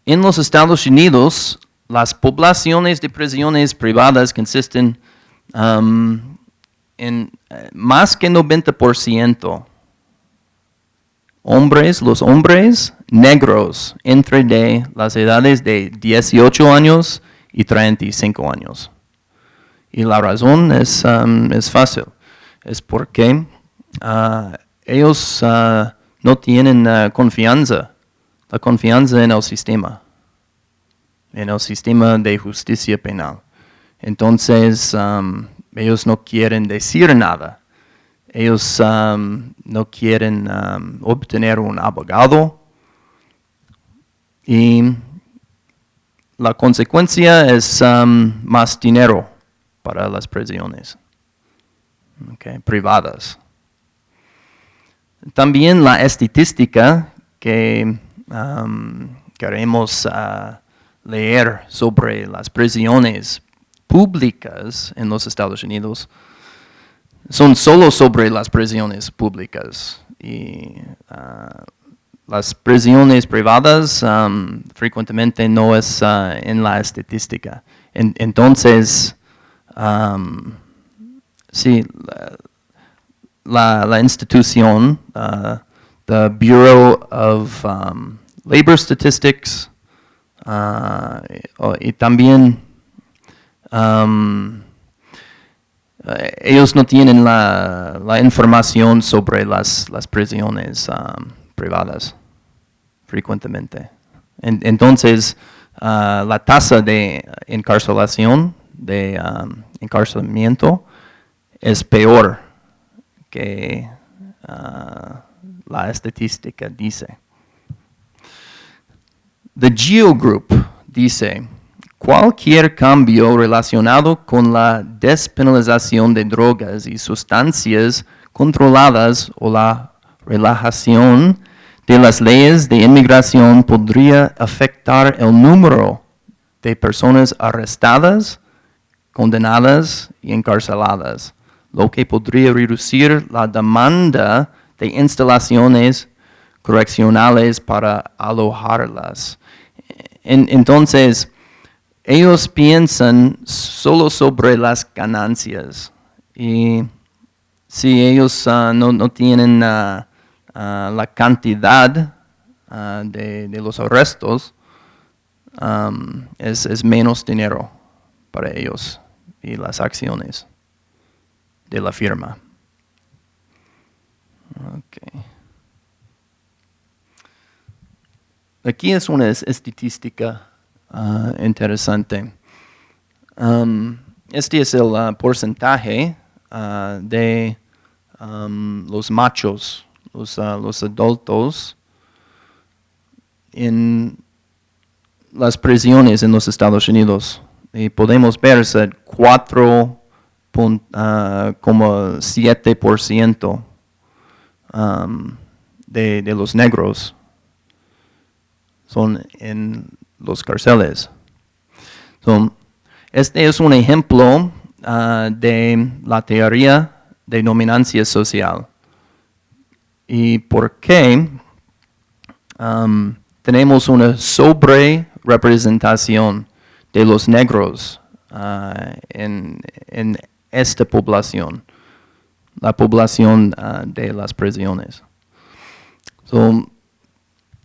Speaker 7: En los Estados Unidos, las poblaciones de prisiones privadas consisten en más que 90% los hombres negros entre de las edades de 18 años y 35 años. Y la razón es fácil, es porque ellos no tienen confianza en el sistema de justicia penal. Entonces, ellos no quieren decir nada. Ellos no quieren obtener un abogado. Y la consecuencia es más dinero para las prisiones privadas. También la estadística que queremos leer sobre las prisiones públicas en los Estados Unidos son solo sobre las prisiones públicas y las prisiones privadas frecuentemente no es en la estadística. Entonces, sí, la institución, the Bureau of Labor Statistics, y también ellos no tienen la información sobre las prisiones privadas frecuentemente. Entonces, la tasa de encarcelamiento es peor que la estadística dice. The Geo Group dice, cualquier cambio relacionado con la despenalización de drogas y sustancias controladas o la relajación de las leyes de inmigración podría afectar el número de personas arrestadas, condenadas y encarceladas, lo que podría reducir la demanda de instalaciones correccionales para alojarlas. Entonces, ellos piensan solo sobre las ganancias y si ellos no tienen la cantidad de los arrestos, es menos dinero para ellos y las acciones de la firma. Okay. Aquí es una estadística interesante. Este es el porcentaje de los machos, los adultos, en las prisiones en los Estados Unidos. Y podemos ver 4,7% de los negros son en los cárceles. Este es un ejemplo de la teoría de dominancia social. ¿Y por qué tenemos una sobre-representación de los negros en esta población, la población de las prisiones?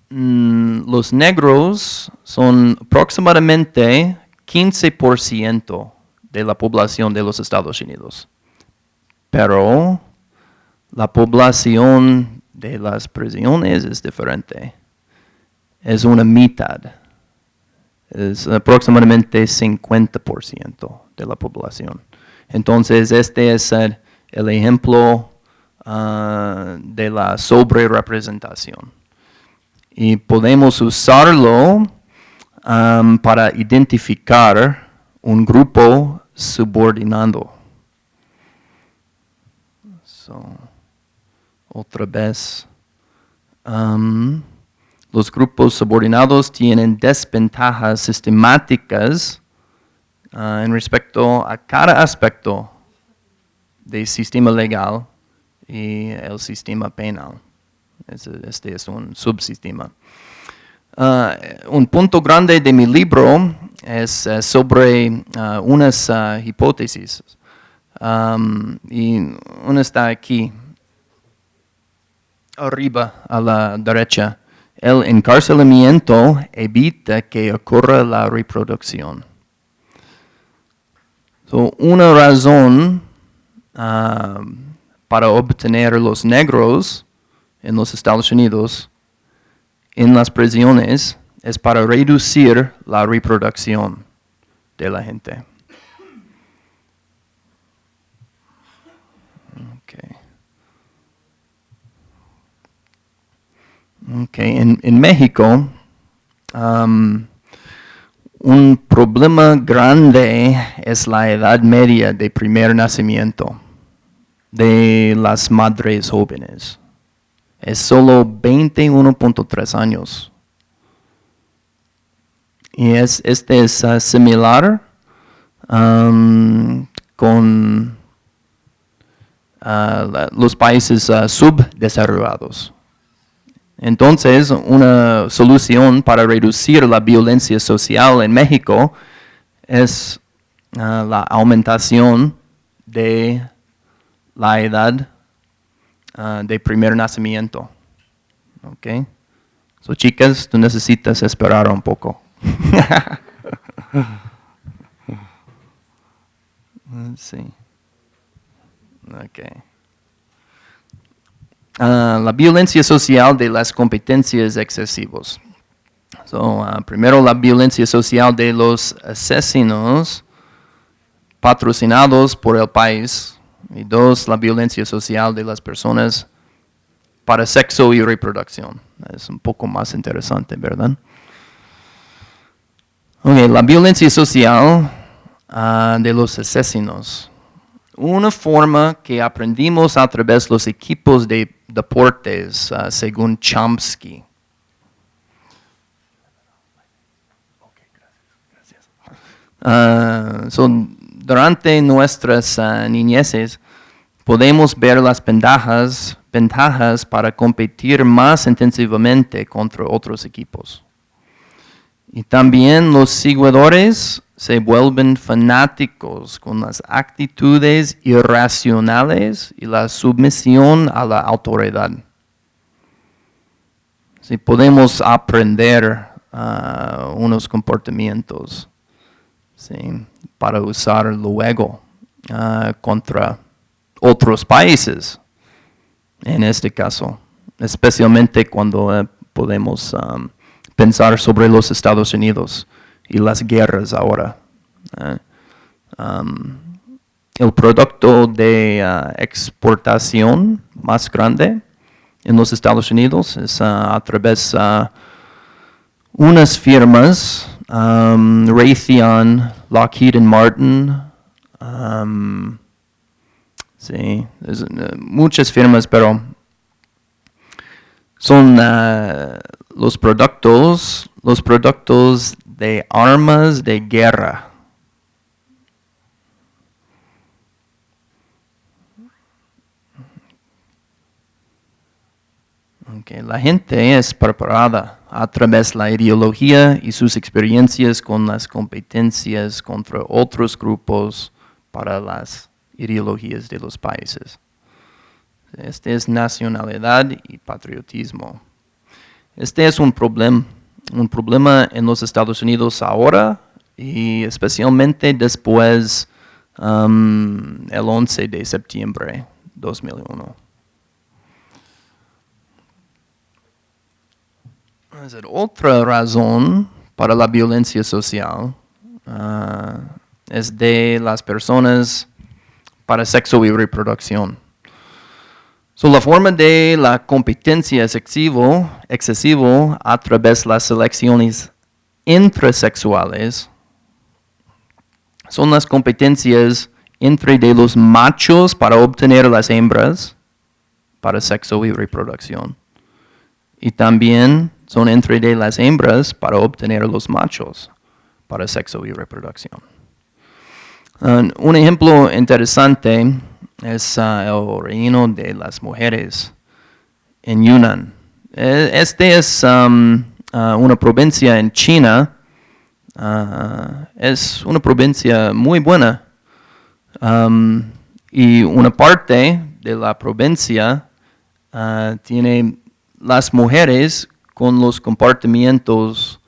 Speaker 7: Los negros son aproximadamente 15% de la población de los Estados Unidos, pero la población de las prisiones es diferente. Es una mitad. Es aproximadamente 50% de la población. Entonces, este es el ejemplo de la sobre-representación. Y podemos usarlo para identificar un grupo subordinado. Otra vez. Los grupos subordinados tienen desventajas sistemáticas en respecto a cada aspecto del sistema legal y el sistema penal. Este es un subsistema. Un punto grande de mi libro es sobre unas hipótesis. Y una está aquí, arriba a la derecha. El encarcelamiento evita que ocurra la reproducción. Una razón para obtener los negros en los Estados Unidos en las prisiones es para reducir la reproducción de la gente. En México, un problema grande es la edad media de primer nacimiento de las madres jóvenes. Es solo 21.3 años. Y este es similar con los países subdesarrollados. Entonces, una solución para reducir la violencia social en México es la aumentación de la edad de primer nacimiento. ¿Ok? Chicas, tú necesitas esperar un poco. Sí. Okay. La violencia social de las competencias excesivas. Primero, la violencia social de los asesinos patrocinados por el país. Y dos, la violencia social de las personas para sexo y reproducción. Es un poco más interesante, ¿verdad? La violencia social de los asesinos. Una forma que aprendimos a través de los equipos de deportes, según Chomsky. Durante nuestras niñeces podemos ver las ventajas para competir más intensivamente contra otros equipos. Y también los seguidores se vuelven fanáticos con las actitudes irracionales y la sumisión a la autoridad. Si podemos aprender unos comportamientos para usar luego contra otros países, en este caso, especialmente cuando podemos pensar sobre los Estados Unidos y las guerras ahora. El producto de exportación más grande en los Estados Unidos es a través de unas firmas, Raytheon, Lockheed Martin, muchas firmas, pero son los productos de armas de guerra. Okay, la gente es preparada a través de la ideología y sus experiencias con las competencias contra otros grupos para las ideologías de los países. Este es nacionalidad y patriotismo. Este es un problema en los Estados Unidos ahora y especialmente después el 11 de septiembre de 2001. Otra razón para la violencia social es de las personas para sexo y reproducción. La forma de la competencia es excesivo a través de las selecciones intrasexuales. Son las competencias entre de los machos para obtener las hembras para sexo y reproducción. Y también son entre de las hembras para obtener los machos para sexo y reproducción. Un ejemplo interesante es el reino de las mujeres en Yunnan. Este es una provincia en China. Es una provincia muy buena. Y una parte de la provincia tiene las mujeres con los comportamientos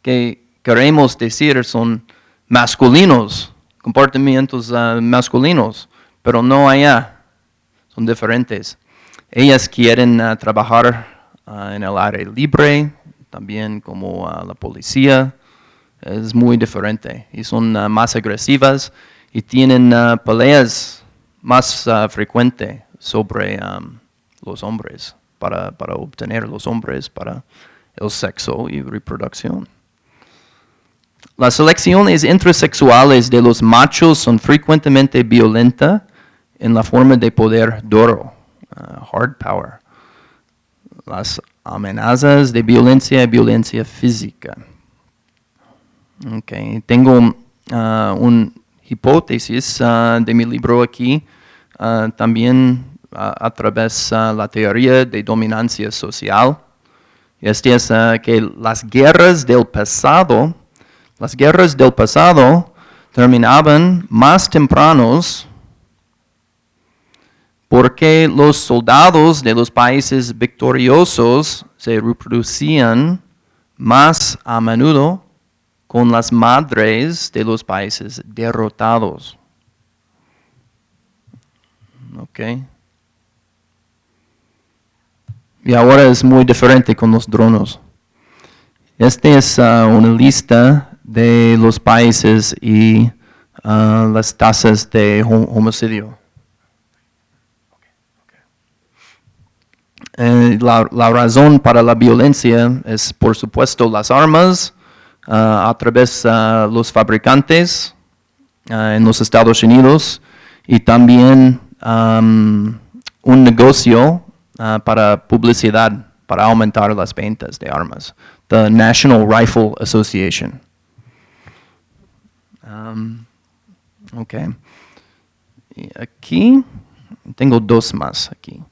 Speaker 7: que queremos decir son masculinos, comportamientos masculinos, pero no allá, son diferentes. Ellas quieren trabajar en el aire libre, también como la policía, es muy diferente y son más agresivas y tienen peleas más frecuentes sobre los hombres, para obtener los hombres para el sexo y reproducción. Las elecciones intersexuales de los machos son frecuentemente violentas en la forma de poder duro, hard power. Las amenazas de violencia física. Okay. Tengo una hipótesis de mi libro aquí, también a través de la teoría de dominancia social. Este es que las guerras del pasado terminaban más tempranos porque los soldados de los países victoriosos se reproducían más a menudo con las madres de los países derrotados. Okay. Y ahora es muy diferente con los drones. Esta es una lista de los países y las tasas de homicidio. La razón para la violencia es, por supuesto, las armas a través de los fabricantes en los Estados Unidos y también un negocio para publicidad, para aumentar las ventas de armas. The National Rifle Association. Okay. Y aquí, tengo dos más aquí.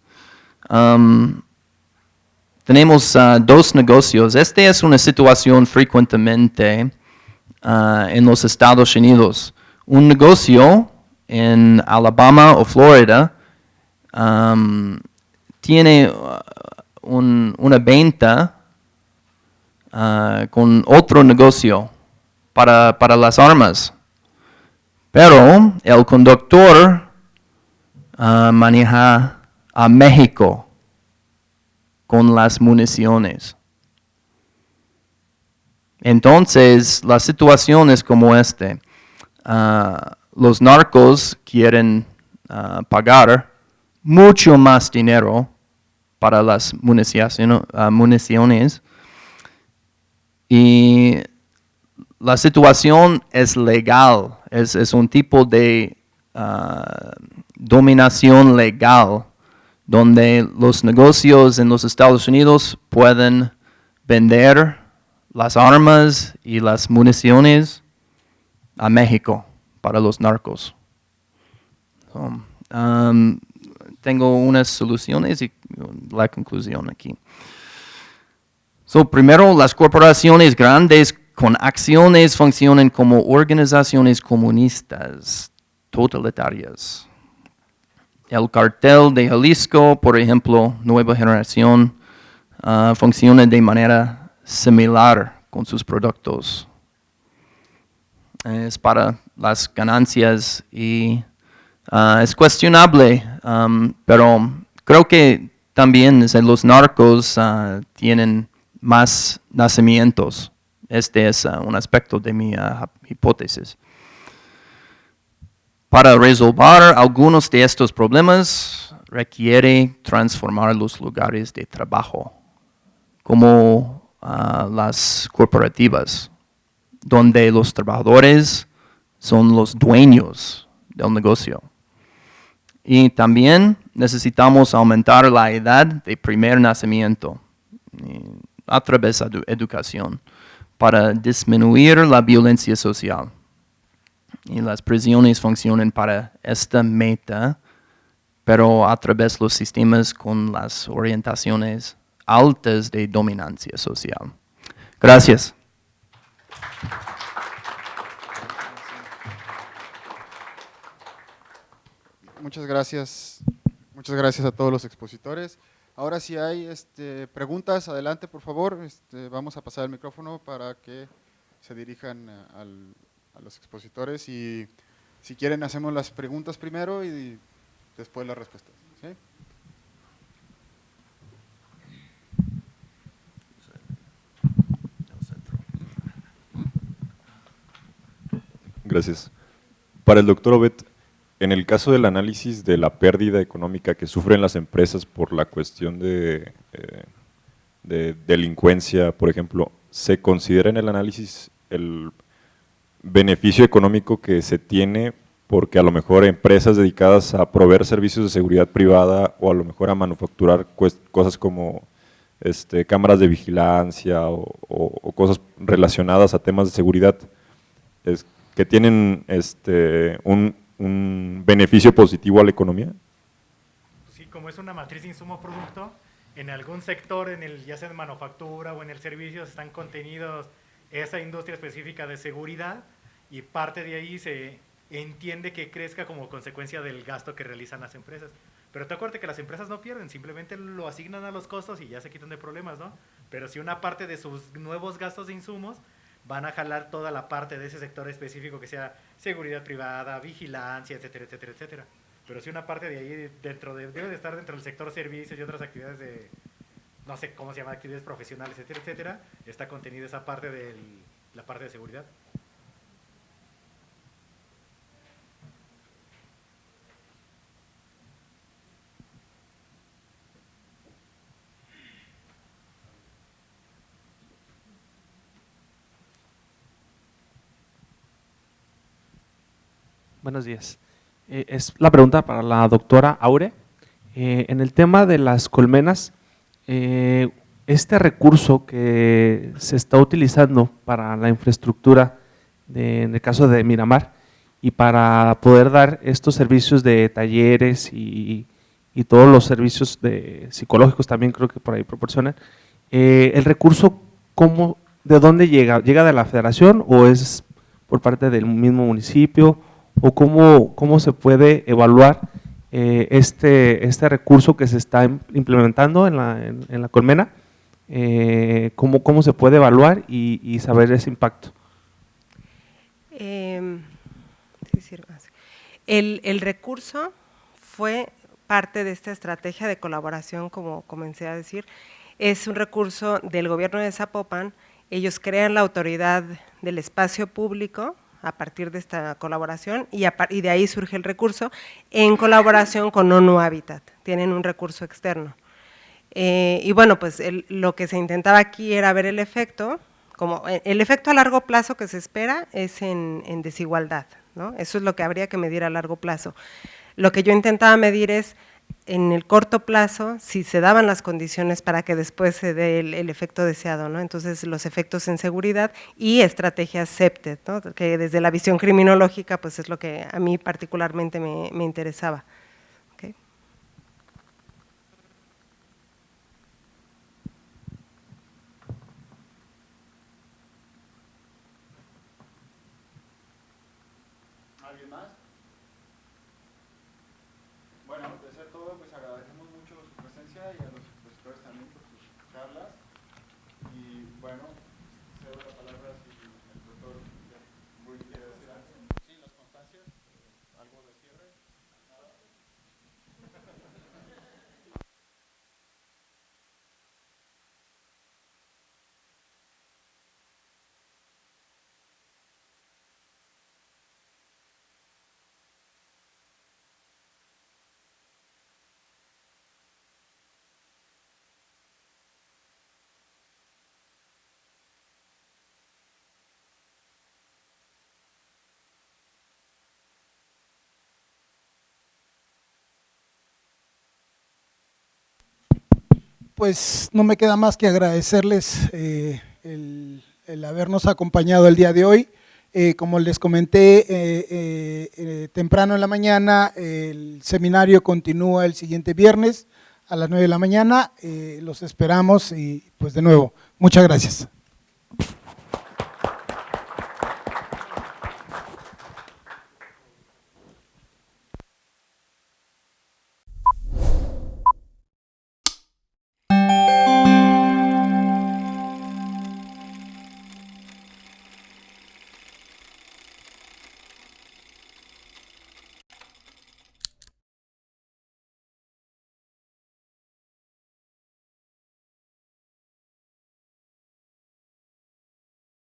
Speaker 7: Tenemos dos negocios. Esta es una situación frecuentemente en los Estados Unidos. Un negocio en Alabama o Florida tiene una venta con otro negocio para las armas. Pero el conductor maneja a México con las municiones. Entonces, la situación es como esta. Los narcos quieren pagar mucho más dinero para las municiones y la situación es legal, es un tipo de dominación legal donde los negocios en los Estados Unidos pueden vender las armas y las municiones a México para los narcos. Tengo unas soluciones y la conclusión aquí. Primero, las corporaciones grandes con acciones funcionan como organizaciones comunistas totalitarias. El cartel de Jalisco, por ejemplo, Nueva Generación, funciona de manera similar con sus productos. Es para las ganancias y es cuestionable, pero creo que también los narcos tienen más nacimientos. Este es un aspecto de mi hipótesis. Para resolver algunos de estos problemas, requiere transformar los lugares de trabajo, como las corporativas, donde los trabajadores son los dueños del negocio. Y también necesitamos aumentar la edad de primer nacimiento a través de educación para disminuir la violencia social. Y las prisiones funcionan para esta meta, pero a través de los sistemas con las orientaciones altas de dominancia social. Gracias.
Speaker 1: Muchas gracias a todos los expositores. Ahora si hay preguntas, adelante por favor, vamos a pasar el micrófono para que se dirijan a los expositores y si quieren hacemos las preguntas primero y después las respuestas. ¿Sí?
Speaker 8: Gracias. Para el doctor Obed, en el caso del análisis de la pérdida económica que sufren las empresas por la cuestión de delincuencia, por ejemplo, ¿se considera en el análisis el beneficio económico que se tiene porque a lo mejor empresas dedicadas a proveer servicios de seguridad privada o a lo mejor a manufacturar cosas como cámaras de vigilancia o cosas relacionadas a temas de seguridad, que tienen un beneficio positivo a la economía?
Speaker 5: Sí, como es una matriz de insumo-producto, en algún sector, ya sea en manufactura o en el servicio, están contenidos esa industria específica de seguridad y parte de ahí se entiende que crezca como consecuencia del gasto que realizan las empresas. Pero te acuerdas que las empresas no pierden, simplemente lo asignan a los costos y ya se quitan de problemas, ¿no? Pero si una parte de sus nuevos gastos de insumos van a jalar toda la parte de ese sector específico que sea seguridad privada, vigilancia, etcétera, etcétera, etcétera. Pero si una parte de ahí debe de estar dentro del sector servicios y otras actividades de, no sé cómo se llama, actividades profesionales, etcétera, etcétera, está contenida esa parte de la parte de seguridad.
Speaker 9: Buenos días. Es la pregunta para la doctora Aure. En el tema de las colmenas, este recurso que se está utilizando para la infraestructura, en el caso de Miramar, y para poder dar estos servicios de talleres y todos los servicios psicológicos también creo que por ahí proporcionan, el recurso, ¿de dónde llega? ¿Llega de la federación o es por parte del mismo municipio? ¿O cómo se puede evaluar este recurso que se está implementando en la colmena? ¿Cómo se puede evaluar y saber ese impacto?
Speaker 3: El recurso fue parte de esta estrategia de colaboración, como comencé a decir. Es un recurso del gobierno de Zapopan. Ellos crean la autoridad del espacio público a partir de esta colaboración y de ahí surge el recurso en colaboración con ONU Habitat, tienen un recurso externo. Y bueno, pues lo que se intentaba aquí era ver el efecto, como el efecto a largo plazo que se espera es en desigualdad, ¿no? Eso es lo que habría que medir a largo plazo. Lo que yo intentaba medir es en el corto plazo si se daban las condiciones para que después se dé el efecto deseado, ¿no? Entonces, los efectos en seguridad y estrategias CEPTED, ¿no? Que desde la visión criminológica, pues es lo que a mí particularmente me interesaba. ¿Okay?
Speaker 1: ¿Alguien más? Bueno, de ser todo, pues agradecemos mucho su presencia y a los expositores también por sus charlas. Y bueno, cedo la palabra si el doctor Ruiz quiere decir algo. Sí, las constancias, algo de cierre. Nada.
Speaker 10: Pues no me queda más que agradecerles el habernos acompañado el día de hoy. Como les comenté temprano en la mañana, el seminario continúa el siguiente viernes a las 9 de la mañana. Los esperamos y pues de nuevo, muchas gracias.